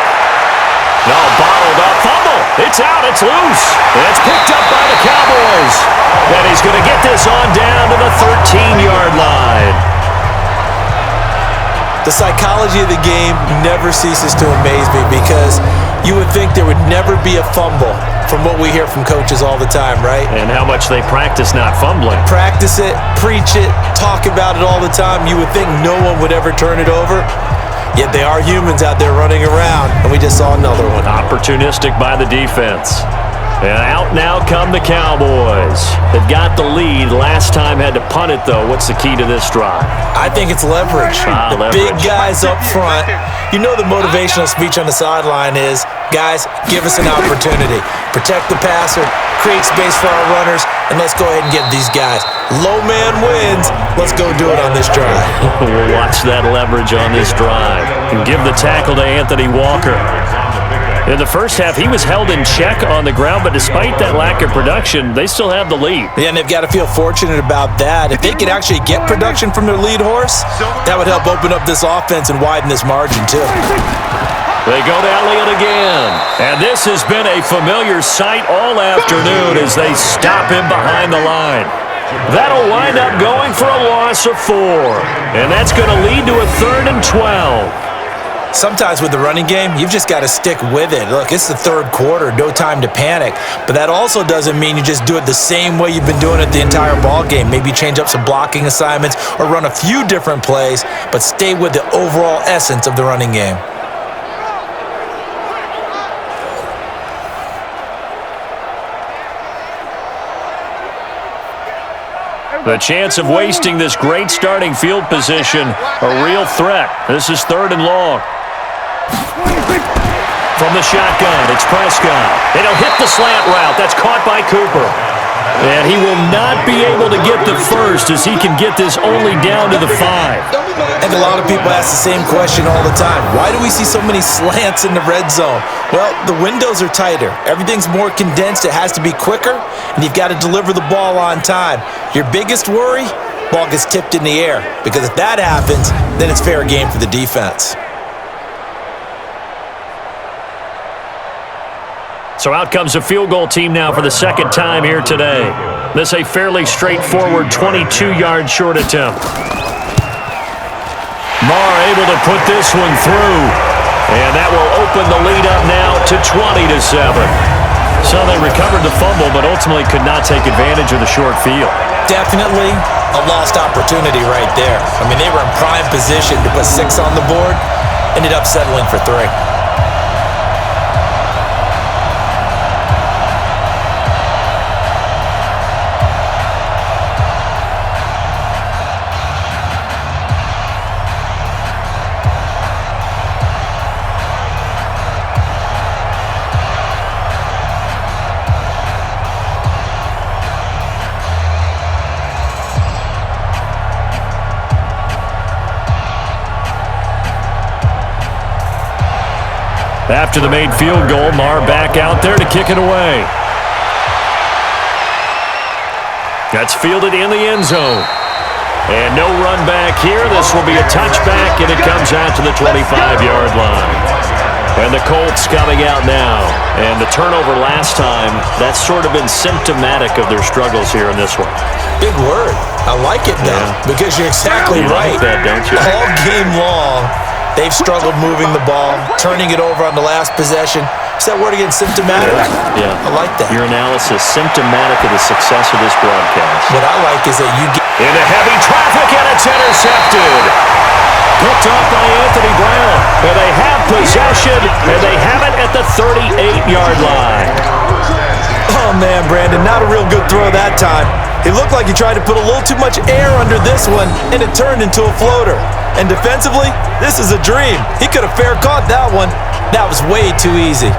No, bottled up, fumble. It's out, it's loose. And it's picked up by the Cowboys. And he's going to get this on down to the 13-yard line. The psychology of the game never ceases to amaze me, because you would think there would never be a fumble from what we hear from coaches all the time, right? And how much they practice not fumbling. Practice it, preach it, talk about it all the time. You would think no one would ever turn it over. Yet they are humans out there running around, and we just saw another one. Opportunistic by the defense. And out now come the Cowboys. They've got the lead. Last time had to punt it, though. What's the key to this drive? I think it's leverage. The big guys up front. You know the motivational speech on the sideline is, guys, give us an opportunity. Protect the passer, create space for our runners, and let's go ahead and get these guys. Low man wins. Let's go do it on this drive. We'll watch that leverage on this drive. And give the tackle to Anthony Walker. In the first half, he was held in check on the ground, but despite that lack of production, they still have the lead. Yeah, and they've got to feel fortunate about that. If they could actually get production from their lead horse, that would help open up this offense and widen this margin, too. They go to Elliott again. And this has been a familiar sight all afternoon as they stop him behind the line. That'll wind up going for a loss of 4. And that's going to lead to a 3rd and 12. Sometimes with the running game, you've just got to stick with it. Look, it's the 3rd quarter, no time to panic. But that also doesn't mean you just do it the same way you've been doing it the entire ball game. Maybe change up some blocking assignments or run a few different plays, but stay with the overall essence of the running game. The chance of wasting this great starting field position, a real threat. This is 3rd and long. From the shotgun, it's Prescott. And he'll hit the slant route. That's caught by Cooper. And he will not be able to get the first as he can get this only down to the 5. And a lot of people ask the same question all the time. Why do we see so many slants in the red zone? Well, the windows are tighter. Everything's more condensed. It has to be quicker, and you've got to deliver the ball on time. Your biggest worry? Ball gets tipped in the air, because if that happens, then it's fair game for the defense. So out comes a field goal team now for the 2nd time here today. This a fairly straightforward 22-yard short attempt. Marr able to put this one through. And that will open the lead up now to 20-7. So they recovered the fumble, but ultimately could not take advantage of the short field. Definitely a lost opportunity right there. I mean, they were in prime position to put 6 on the board, ended up settling for 3. After the made field goal, Marr back out there to kick it away. That's fielded in the end zone. And no run back here. This will be a touchback, and it comes out to the 25-yard line. And the Colts coming out now. And the turnover last time, that's sort of been symptomatic of their struggles here in this one. Big word. I like it, though, because you're exactly right. You like that, don't you? All game long, they've struggled moving the ball, turning it over on the last possession. Is that word again, symptomatic? Yeah. I like that. Your analysis, symptomatic of the success of this broadcast. What I like is that you get into heavy traffic, and it's intercepted. Picked up by Anthony Brown. And they have possession, and they have it at the 38-yard line. Oh, man, Brandon, not a real good throw that time. It looked like he tried to put a little too much air under this one, and it turned into a floater. And defensively, this is a dream. He could have fair caught that one. That was way too easy.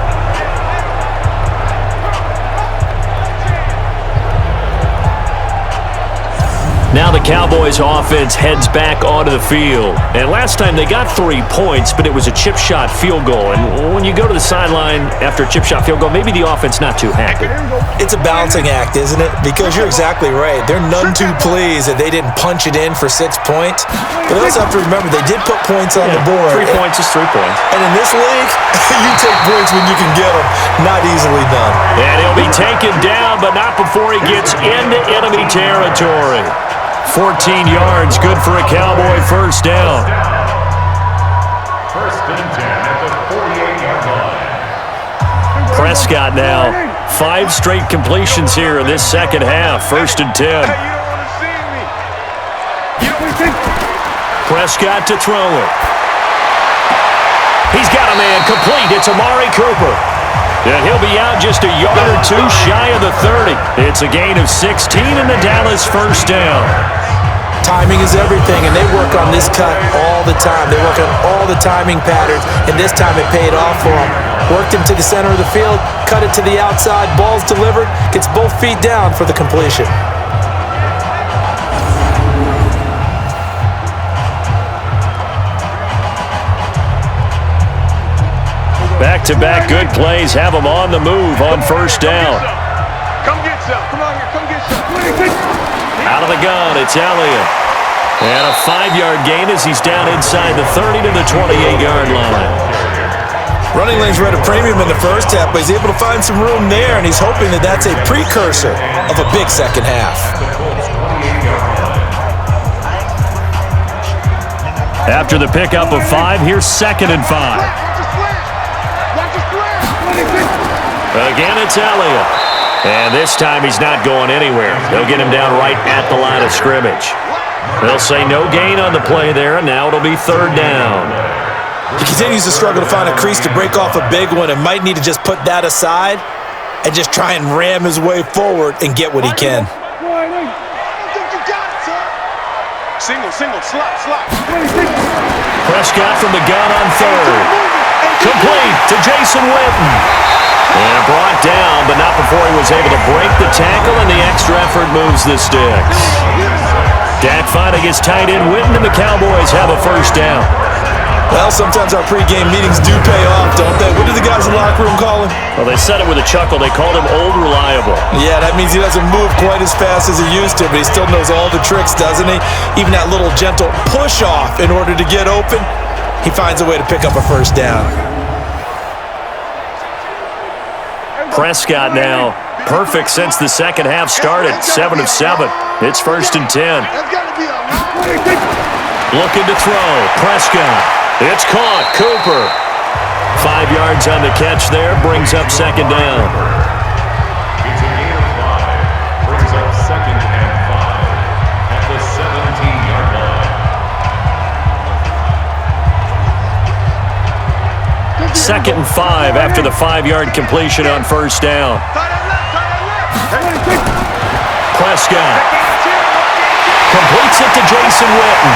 Now the Cowboys offense heads back onto the field. And last time they got 3 points, but it was a chip shot field goal. And when you go to the sideline after a chip shot field goal, maybe the offense not too happy. It's a balancing act, isn't it? Because you're exactly right. They're none too pleased that they didn't punch it in for 6 points. But they also have to remember they did put points on the board. 3 points is 3 points. And in this league, you take points when you can get them. Not easily done. And he'll be taken down, but not before he gets into enemy territory. 14 yards, good for a Cowboy first down. First and 10 at the 48-yard line. Prescott now, 5 straight completions here in this second half. First and 10. Prescott to throw it. He's got a man complete. It's Amari Cooper. And he'll be out just a yard or 2 shy of the 30. It's a gain of 16 and the Dallas first down. Timing is everything, and they work on this cut all the time. They work on all the timing patterns, and this time it paid off for them. Worked him to the center of the field, cut it to the outside, ball's delivered, gets both feet down for the completion. Back-to-back good plays have them on the move on first down. Come get some. Come on here. Come get some. Out of the gun, it's Elliott. And a 5-yard gain as he's down inside the 30 to the 28-yard line. Running lanes were at a premium in the first half, but he's able to find some room there, and he's hoping that that's a precursor of a big second half. After the pickup of 5, here's 2nd and 5. Again, it's Elliott. And this time he's not going anywhere. They'll get him down right at the line of scrimmage. They'll say no gain on the play there, and now it'll be 3rd down. He continues to struggle to find a crease to break off a big one and might need to just put that aside and just try and ram his way forward and get what he can. Single, slot. Prescott from the gun on 3rd. Complete to Jason Witten. And brought down, but not before he was able to break the tackle, and the extra effort moves the sticks. Dak finding his tight end Witten, and the Cowboys have a first down. Well, sometimes our pregame meetings do pay off, don't they? What did the guys in the locker room call him? Well, they said it with a chuckle. They called him Old Reliable. Yeah, that means he doesn't move quite as fast as he used to, but he still knows all the tricks, doesn't he? Even that little gentle push-off in order to get open, he finds a way to pick up a first down. Prescott now, perfect since the second half started, 7 of 7. It's 1st and 10. Looking to throw, Prescott. It's caught, Cooper. 5 yards on the catch there, brings up 2nd down. It's a gain of 5, brings up 2nd and 5. 2nd and 5 after the 5-yard completion on first down. Prescott completes it to Jason Witten,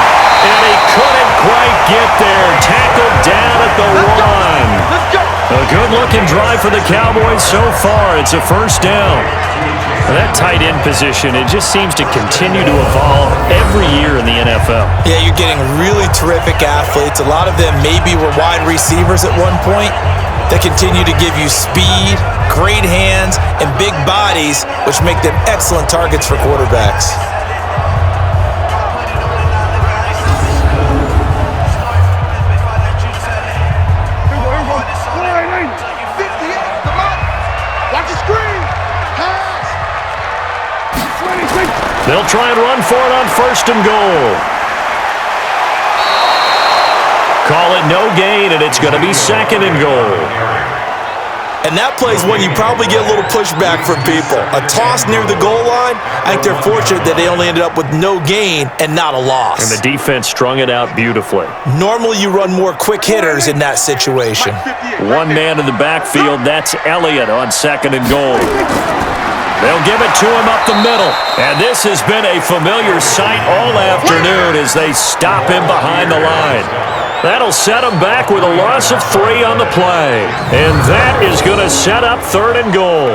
and he couldn't quite get there. Tackled down at the 1. A good-looking drive for the Cowboys so far. It's a first down. That tight end position, it just seems to continue to evolve every year in the NFL. Yeah, you're getting really terrific athletes. A lot of them maybe were wide receivers at one point. They continue to give you speed, great hands, and big bodies, which make them excellent targets for quarterbacks. They'll try and run for it on 1st and goal. Call it no gain, and it's going to be 2nd and goal. And that play's when you probably get a little pushback from people. A toss near the goal line, I think they're fortunate that they only ended up with no gain and not a loss. And the defense strung it out beautifully. Normally you run more quick hitters in that situation. One man in the backfield, that's Elliott on 2nd and goal. They'll give it to him up the middle. And this has been a familiar sight all afternoon as they stop him behind the line. That'll set him back with a loss of 3 on the play. And that is going to set up 3rd and goal.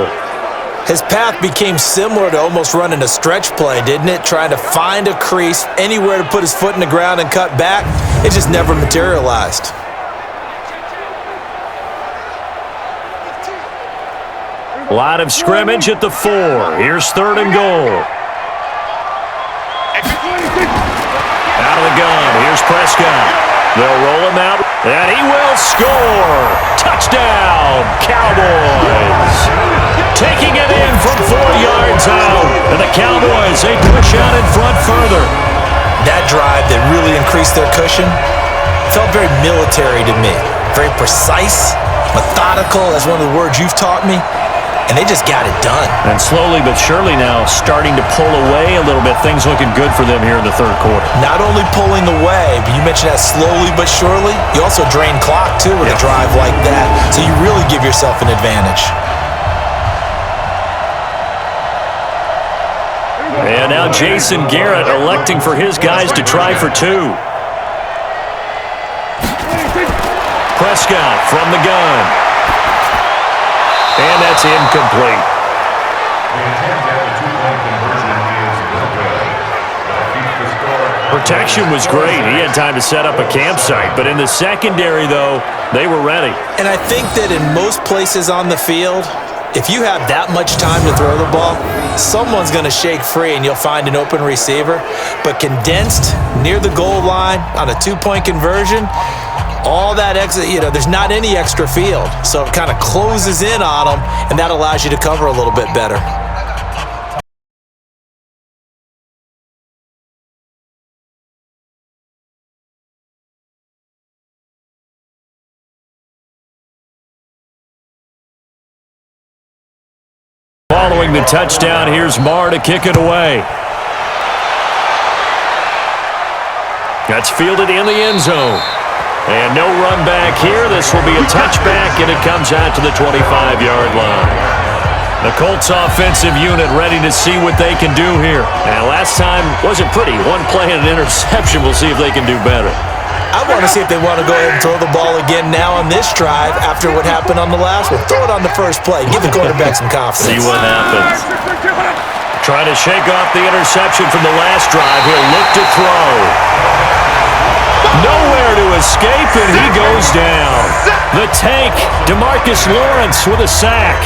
His path became similar to almost running a stretch play, didn't it? Trying to find a crease, anywhere to put his foot in the ground and cut back. It just never materialized. Line of scrimmage at the 4. Here's 3rd and goal. Out of the gun. Here's Prescott. They'll roll him out, and he will score. Touchdown, Cowboys. Taking it in from 4 yards out. And the Cowboys, they push out in front further. That drive that really increased their cushion felt very military to me. Very precise, methodical, that's one of the words you've taught me. And they just got it done. And slowly but surely now starting to pull away a little bit. Things looking good for them here in the 3rd quarter. Not only pulling away, but you mentioned that slowly but surely. You also drain clock, too, with a drive like that. So you really give yourself an advantage. And now Jason Garrett electing for his guys to try for 2. Prescott from the gun. And that's incomplete. Protection was great. He had time to set up a campsite. But in the secondary, though, they were ready. And I think that in most places on the field, if you have that much time to throw the ball, someone's going to shake free and you'll find an open receiver. But condensed near the goal line on a 2-point conversion, all that exit, there's not any extra field. So it kind of closes in on them, and that allows you to cover a little bit better. Following the touchdown, here's Marr to kick it away. That's fielded in the end zone. And no run back here. This will be a touchback, and it comes out to the 25-yard line. The Colts offensive unit ready to see what they can do here. And last time wasn't pretty. 1 play and an interception. We'll see if they can do better. I want to see if they want to go ahead and throw the ball again now on this drive after what happened on the last one. Throw it on the first play. Give the quarterback some confidence. See what happens. Trying to shake off the interception from the last drive. He'll look to throw. Nowhere to escape, and he goes down. The tank, DeMarcus Lawrence with a sack.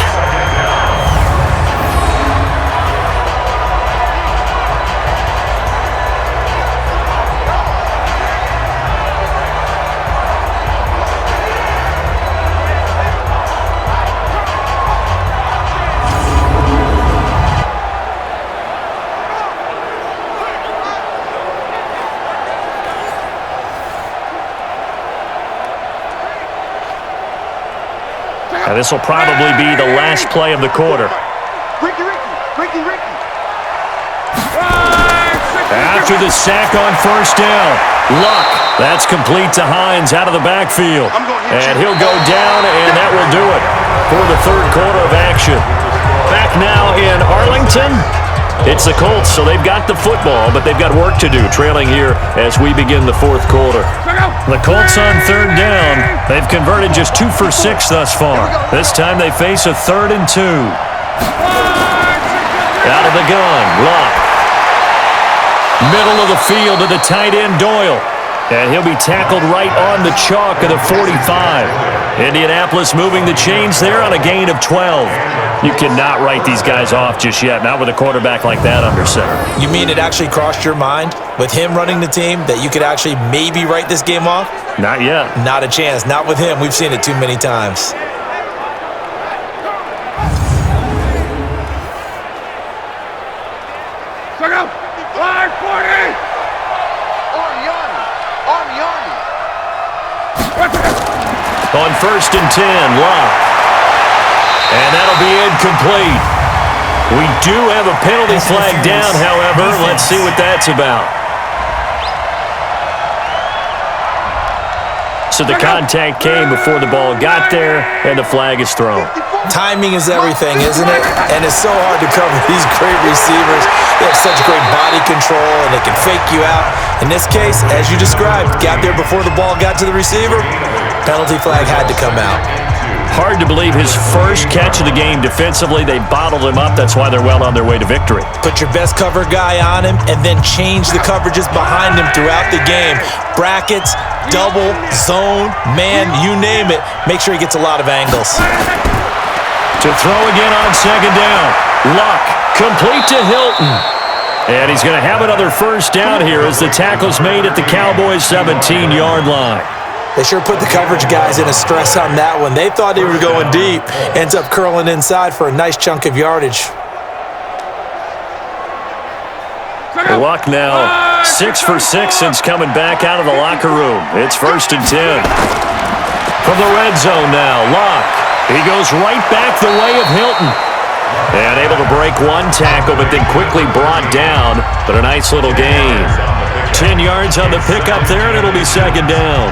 Now, this will probably be the last play of the quarter. After the sack on first down, Luck That's complete to Hines out of the backfield. And he'll go down, and that will do it for the third quarter of action. Back now in Arlington. It's the Colts, so they've got the football, but they've got work to do, trailing here as we begin the fourth quarter. The Colts on third down. They've converted just 2 for 6 thus far. This time they face a 3rd and 2. Out of the gun, Locke. Middle of the field to the tight end, Doyle. And he'll be tackled right on the chalk of the 45. Indianapolis moving the chains there on a gain of 12. You cannot write these guys off just yet, not with a quarterback like that under center. You mean it actually crossed your mind with him running the team that you could actually maybe write this game off? Not yet. Not a chance. Not with him. We've seen it too many times. On 1st and 10, Locke. And that'll be incomplete. We do have a penalty flag down, however. Let's see what that's about. So the contact came before the ball got there, and the flag is thrown. Timing is everything, isn't it? And it's so hard to cover these great receivers. They have such great body control, and they can fake you out. In this case, as you described, got there before the ball got to the receiver. Penalty flag had to come out. Hard to believe his first catch of the game defensively. They bottled him up. That's why they're well on their way to victory. Put your best cover guy on him and then change the coverages behind him throughout the game. Brackets, double, zone, man, you name it. Make sure he gets a lot of angles. To throw again on 2nd down. Luck, complete to Hilton. And he's going to have another first down here as the tackle's made at the Cowboys' 17-yard line. They sure put the coverage guys in a stress on that one. They thought they were going deep. Ends up curling inside for a nice chunk of yardage. Luck now 6 for 6 since coming back out of the locker room. It's 1st and 10. From the red zone now, Luck. He goes right back the way of Hilton. And able to break one tackle, but then quickly brought down. But a nice little gain. 10 yards on the pickup there, and it'll be 2nd down.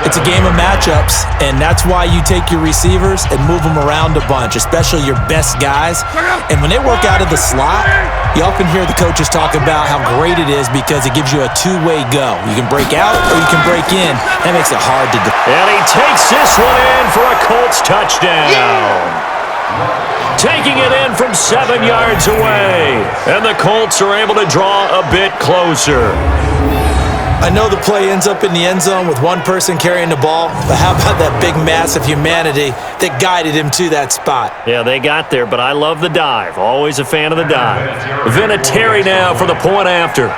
It's a game of matchups, and that's why you take your receivers and move them around a bunch, especially your best guys. And when they work out of the slot, you often hear the coaches talk about how great it is because it gives you a two-way go. You can break out or you can break in. That makes it hard to do. And he takes this one in for a Colts touchdown. Taking it in from 7 yards away. And the Colts are able to draw a bit closer. I know the play ends up in the end zone with one person carrying the ball, but how about that big mass of humanity that guided him to that spot? Yeah, they got there, but I love the dive. Always a fan of the dive. Vinatieri now for the point after.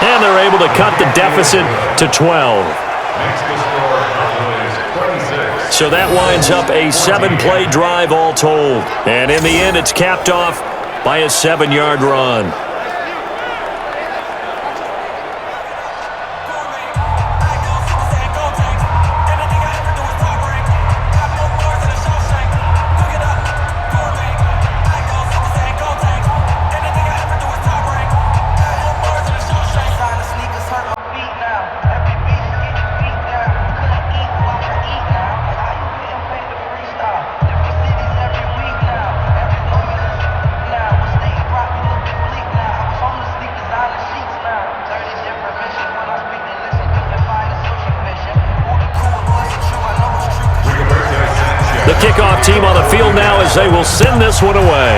And they're able to cut the deficit to 12. So that winds up a 7-play drive all told. And in the end, it's capped off by a 7-yard run. Kickoff team on the field now as they will send this one away.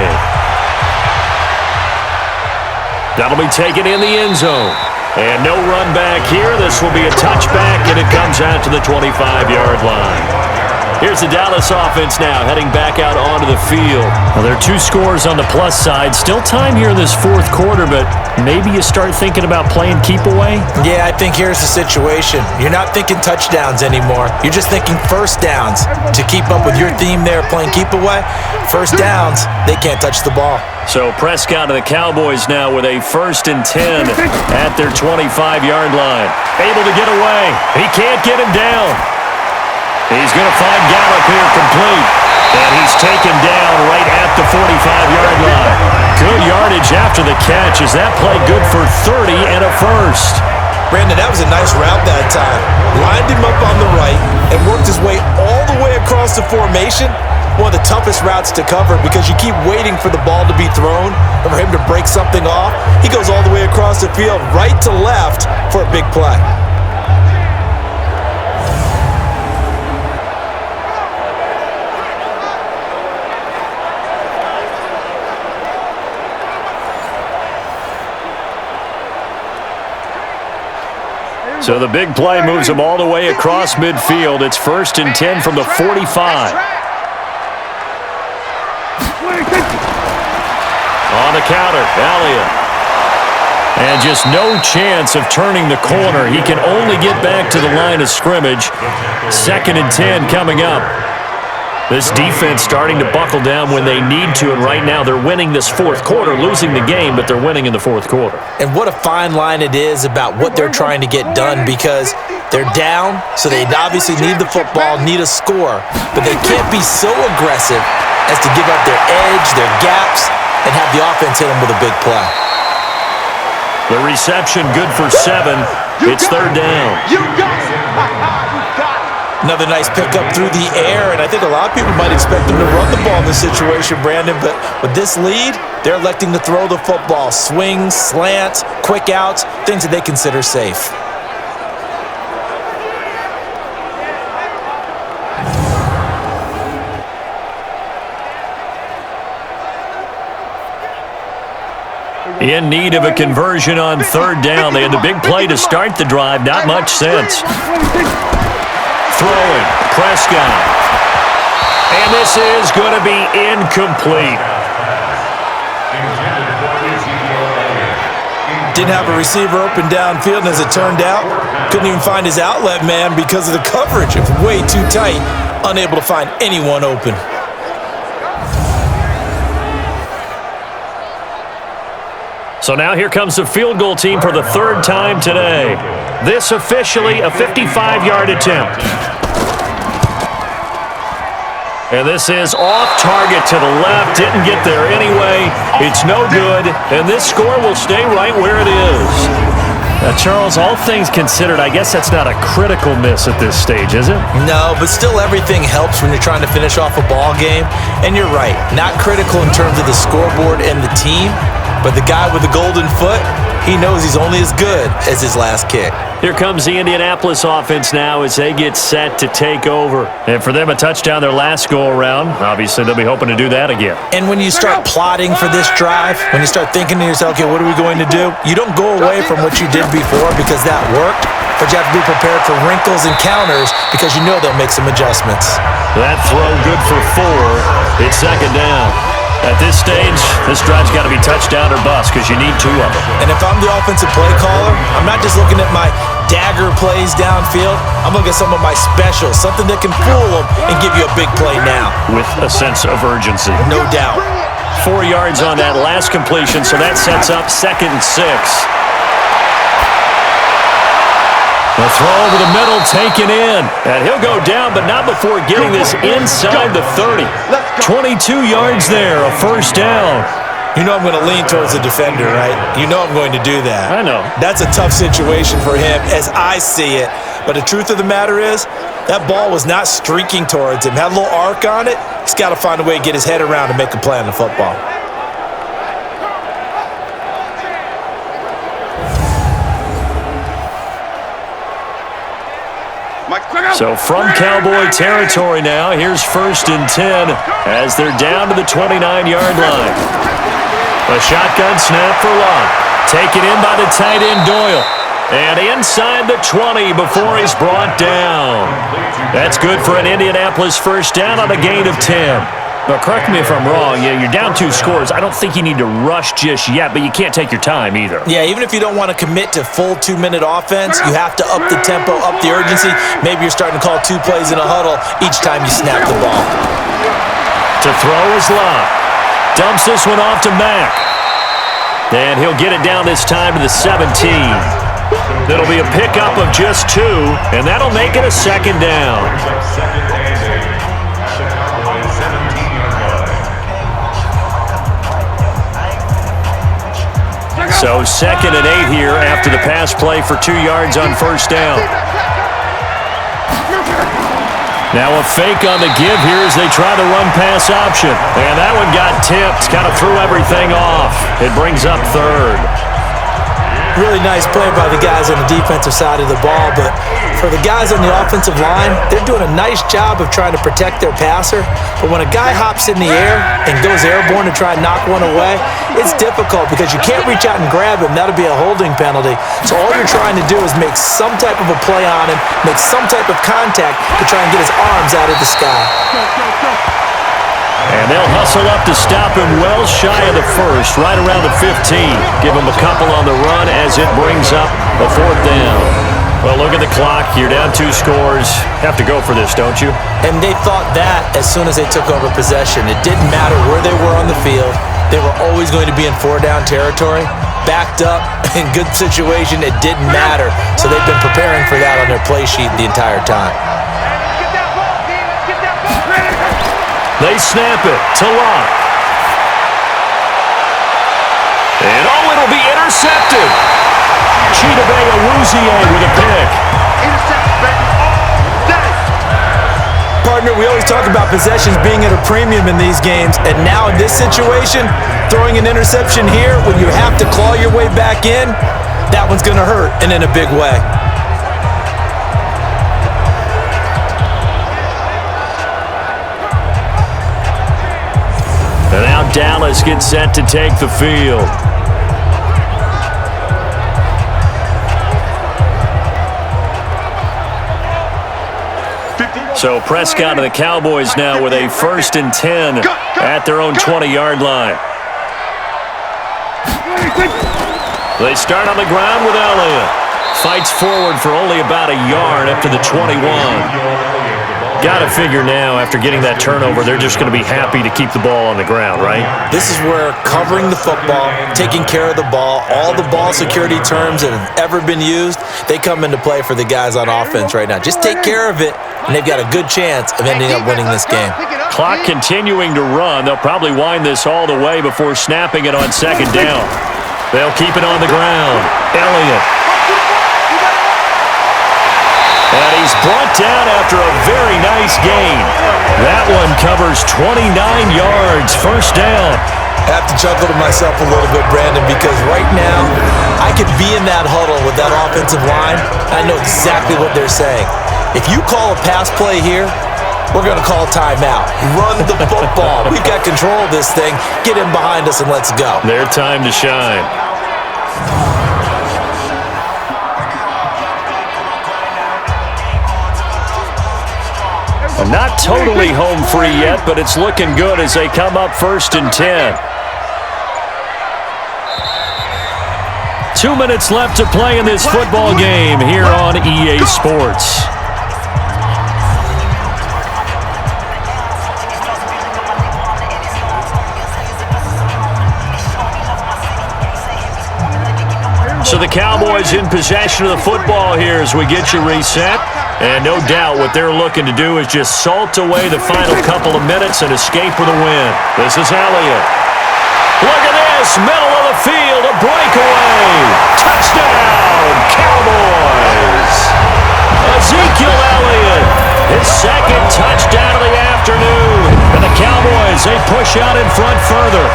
That'll be taken in the end zone. And no run back here. This will be a touchback, and it comes out to the 25-yard line. Here's the Dallas offense now heading back out onto the field. Well, there are 2 scores on the plus side. Still time here in this fourth quarter, but maybe you start thinking about playing keep away? Yeah, I think here's the situation. You're not thinking touchdowns anymore. You're just thinking first downs. To keep up with your theme there, playing keep away, first downs, they can't touch the ball. So Prescott and the Cowboys now with a 1st and 10 at their 25-yard line. Able to get away. He can't get him down. He's going to find Gallup here complete. And he's taken down right at the 45-yard line. Good yardage yardage after the catch. Is that play good for 30 and a first? Brandon, that was a nice route that time. Lined him up on the right and worked his way all the way across the formation. One of the toughest routes to cover because you keep waiting for the ball to be thrown or for him to break something off. He goes all the way across the field, right to left, for a big play. So the big play moves him all the way across midfield. It's 1st and 10 from the 45. On the counter, Elliott. And just no chance of turning the corner. He can only get back to the line of scrimmage. 2nd and 10 coming up. This defense starting to buckle down when they need to, and right now they're winning this 4th quarter, losing the game, but they're winning in the 4th quarter. And what a fine line it is about what they're trying to get done, because they're down, so they obviously need the football, need a score, but they can't be so aggressive as to give up their edge, their gaps, and have the offense hit them with a big play. The reception good for 7. It's 3rd down. You got it. You got it. Another nice pickup through the air, and I think a lot of people might expect them to run the ball in this situation, Brandon, but with this lead, they're electing to throw the football. Swings, slants, quick outs, things that they consider safe. In need of a conversion on 3rd down. They had the big play to start the drive. Not much sense. Throwing, Prescott. And this is going to be incomplete. Didn't have a receiver open downfield, and as it turned out, couldn't even find his outlet man because of the coverage. It was way too tight, unable to find anyone open. So now here comes the field goal team for the 3rd time today. This officially a 55-yard attempt. And this is off target to the left. Didn't get there anyway. It's no good. And this score will stay right where it is. Now, Charles, all things considered, I guess that's not a critical miss at this stage, is it? No, but still everything helps when you're trying to finish off a ball game. And you're right, not critical in terms of the scoreboard and the team, but the guy with the golden foot, he knows he's only as good as his last kick. Here comes the Indianapolis offense now as they get set to take over. And for them, a touchdown their last go-around. Obviously, they'll be hoping to do that again. And when you start plotting for this drive, when you start thinking to yourself, okay, what are we going to do? You don't go away from what you did before because that worked, but you have to be prepared for wrinkles and counters because you know they'll make some adjustments. That throw good for 4. It's 2nd down. At this stage, this drive's got to be touchdown or bust because you need 2 of them. And if I'm the offensive play caller, I'm not just looking at my dagger plays downfield. I'm looking at some of my specials, something that can fool them and give you a big play now. With a sense of urgency. No doubt. 4 yards on that last completion, so that sets up 2nd and 6. The throw over the middle taken in. And he'll go down, but not before getting this inside the 30. 22 yards there, a 1st down. You know I'm going to lean towards the defender, right? You know I'm going to do that. I know. That's a tough situation for him as I see it. But the truth of the matter is, that ball was not streaking towards him. Had a little arc on it. He's got to find a way to get his head around and make a play on the football. So from Cowboy territory now, here's 1st and 10 as they're down to the 29-yard line. A shotgun snap for Locke. Taken in by the tight end Doyle. And inside the 20 before he's brought down. That's good for an Indianapolis 1st down on a gain of 10. But correct me if I'm wrong, you're down 2 scores. I don't think you need to rush just yet, but you can't take your time either. Yeah, even if you don't want to commit to full 2-minute offense, you have to up the tempo, up the urgency. Maybe you're starting to call 2 plays in a huddle each time you snap the ball. To throw is Locke. Dumps this one off to Mack. And he'll get it down this time to the 17. It'll be a pickup of just 2, and that'll make it a 2nd down. So 2nd and 8 here after the pass play for 2 yards on first down. Now a fake on the give here as they try the run-pass option. And that one got tipped, kind of threw everything off. It brings up 3rd. Really nice play by the guys on the defensive side of the ball, but for the guys on the offensive line, they're doing a nice job of trying to protect their passer. But when a guy hops in the air and goes airborne to try and knock one away, it's difficult because you can't reach out and grab him. That'll be a holding penalty. So all you're trying to do is make some type of a play on him, make some type of contact to try and get his arms out of the sky. And they'll hustle up to stop him well shy of the 1st, right around the 15. Give him a couple on the run as it brings up a 4th down. Well, look at the clock. You're down 2 scores. Have to go for this, don't you? And they thought that as soon as they took over possession. It didn't matter where they were on the field. They were always going to be in 4-down territory. Backed up, in good situation, it didn't matter. So they've been preparing for that on their play sheet the entire time. They snap it to Locke. And it'll be intercepted. Chidobe with a pick. Partner, we always talk about possessions being at a premium in these games, and now in this situation, throwing an interception here when you have to claw your way back in, that one's going to hurt, and in a big way. And now Dallas gets set to take the field. So Prescott and the Cowboys now with a 1st and 10 at their own 20-yard line. They start on the ground with Elliott. Fights forward for only about a yard up to the 21. Got to figure now, after getting that turnover, they're just going to be happy to keep the ball on the ground, right? This is where covering the football, taking care of the ball, all the ball security terms that have ever been used, they come into play for the guys on offense right now. Just take care of it, and they've got a good chance of ending up winning this game. Clock continuing to run. They'll probably wind this all the way before snapping it on 2nd down. They'll keep it on the ground. Elliott. And he's brought down after a very nice gain. That one covers 29 yards, 1st down. I have to chuckle to myself a little bit, Brandon, because right now I could be in that huddle with that offensive line. I know exactly what they're saying. If you call a pass play here, we're going to call timeout. Run the football. We've got control of this thing. Get in behind us and let's go. Their time to shine. Not totally home free yet, but it's looking good as they come up 1st and 10. 2 minutes left to play in this football game here on EA Sports. So the Cowboys in possession of the football here as we get you reset. And no doubt what they're looking to do is just salt away the final couple of minutes and escape with a win. This is Elliott. Look at this, middle of the field, a breakaway. Touchdown, Cowboys. Ezekiel Elliott, his 2nd touchdown of the afternoon. And the Cowboys, they push out in front further.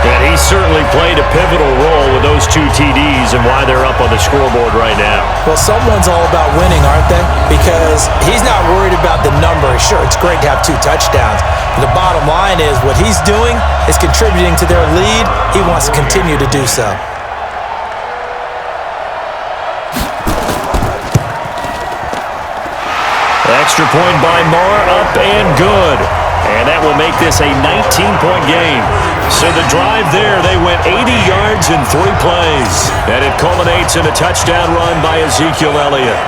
And he certainly played a pivotal role with those 2 TDs and why they're up on the scoreboard right now. Well, someone's all about winning, aren't they? Because he's not worried about the number. Sure, it's great to have 2 touchdowns. But the bottom line is what he's doing is contributing to their lead. He wants to continue to do so. Extra point by Marr, up and good. And that will make this a 19-point game. So the drive there, they went 80 yards in 3 plays. And it culminates in a touchdown run by Ezekiel Elliott.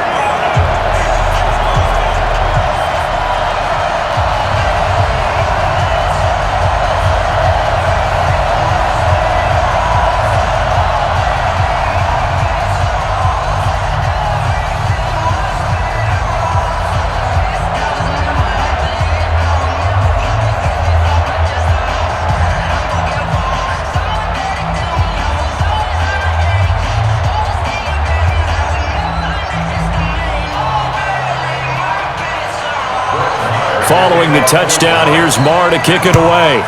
following the touchdown, here's Marr to kick it away.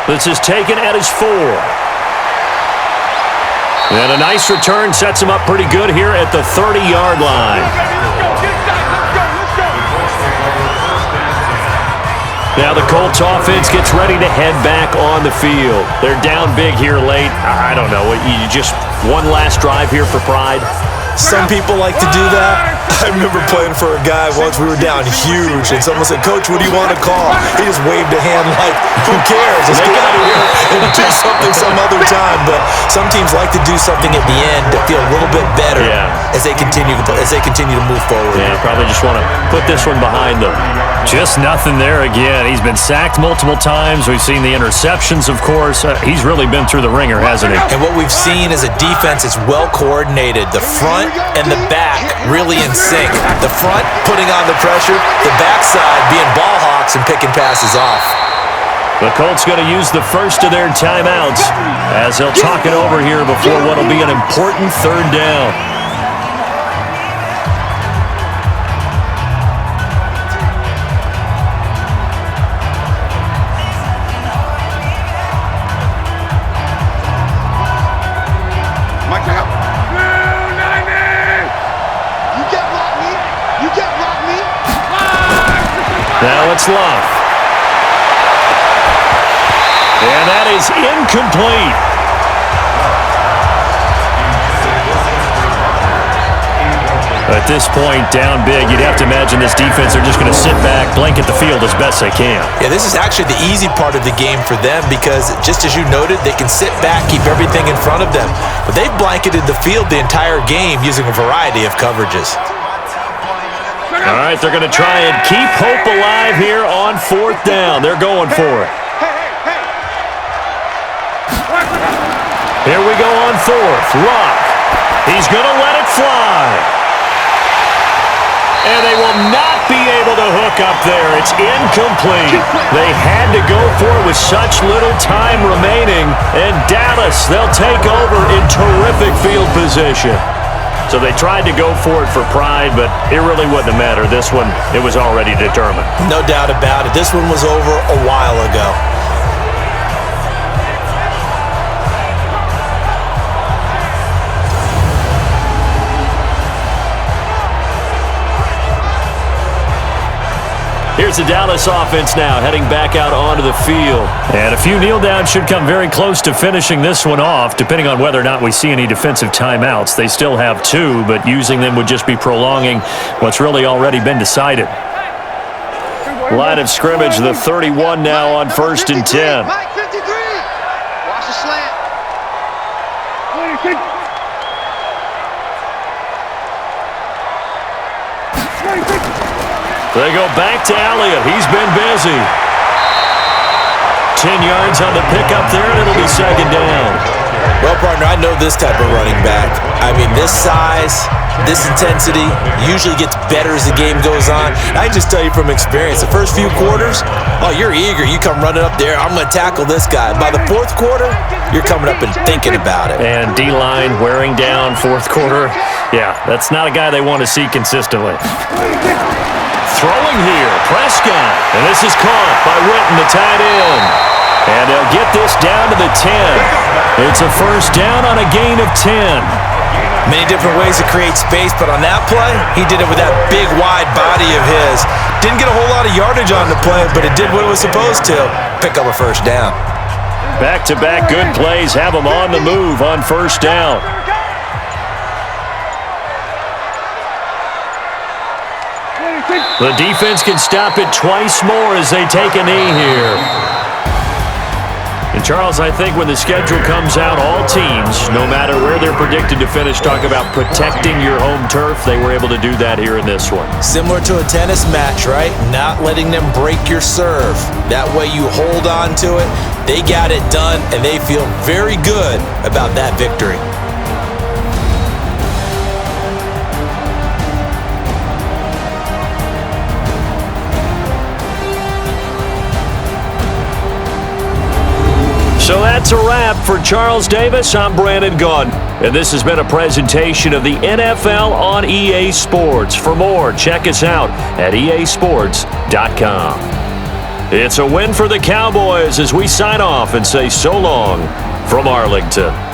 This is taken at his 4. And a nice return sets him up pretty good here at the 30-yard line. Now the Colts offense gets ready to head back on the field. They're down big here late. I don't know. You just one last drive here for pride? Some people like to do that. I remember playing for a guy once. We were down huge, and someone said, "Coach, what do you want to call?" He just waved a hand like, "Who cares? Let's get out of here and do something some other time." But some teams like to do something at the end to feel a little bit better as they continue to move forward. Yeah, probably just want to put this one behind them. Just nothing there again. He's been sacked multiple times. We've seen the interceptions, of course. He's really been through the ringer, hasn't he? And what we've seen is a defense that's well coordinated. The front and the back really in sync. The front putting on the pressure, the backside being ball hawks and picking passes off. The Colts going to use the first of their timeouts as they'll talk it over here before what will be an important third down. Now it's Love. And that is incomplete. At this point, down big, you'd have to imagine this defense are just going to sit back, blanket the field as best they can. Yeah, this is actually the easy part of the game for them because, just as you noted, they can sit back, keep everything in front of them. But they've blanketed the field the entire game using a variety of coverages. All right, they're going to try and keep hope alive here on 4th down. They're going for it. Here we go on 4th. Rock. He's going to let it fly. And they will not be able to hook up there. It's incomplete. They had to go for it with such little time remaining. And Dallas, they'll take over in terrific field position. So they tried to go for it for pride, but it really wouldn't have mattered. This one, it was already determined. No doubt about it. This one was over a while ago. Here's the Dallas offense now, heading back out onto the field. And a few kneel downs should come very close to finishing this one off, depending on whether or not we see any defensive timeouts. They still have 2, but using them would just be prolonging what's really already been decided. Line of scrimmage, the 31 now on 1st and 10. Mike 53. Watch the slant. They go back to Elliott. He's been busy. 10 yards on the pickup there, and it'll be 2nd down. Well, partner, I know this type of running back. I mean, this size, this intensity usually gets better as the game goes on. I can just tell you from experience, the first few quarters, oh, you're eager. You come running up there, I'm going to tackle this guy. By the 4th quarter, you're coming up and thinking about it. And D-line wearing down 4th quarter. Yeah, that's not a guy they want to see consistently. Throwing here, Prescott. And this is caught by Witten, the tight end. And they'll get this down to the 10. It's a 1st down on a gain of 10. Many different ways to create space, but on that play, he did it with that big, wide body of his. Didn't get a whole lot of yardage on the play, but it did what it was supposed to. Pick up a 1st down. Back-to-back good plays have them on the move on 1st down. The defense can stop it twice more as they take a knee here. And Charles, I think when the schedule comes out, all teams, no matter where they're predicted to finish, talk about protecting your home turf. They were able to do that here in this one. Similar to a tennis match, right? Not letting them break your serve. That way you hold on to it. They got it done, and they feel very good about that victory. So that's a wrap. For Charles Davis, I'm Brandon Gunn. And this has been a presentation of the NFL on EA Sports. For more, check us out at easports.com. It's a win for the Cowboys as we sign off and say so long from Arlington.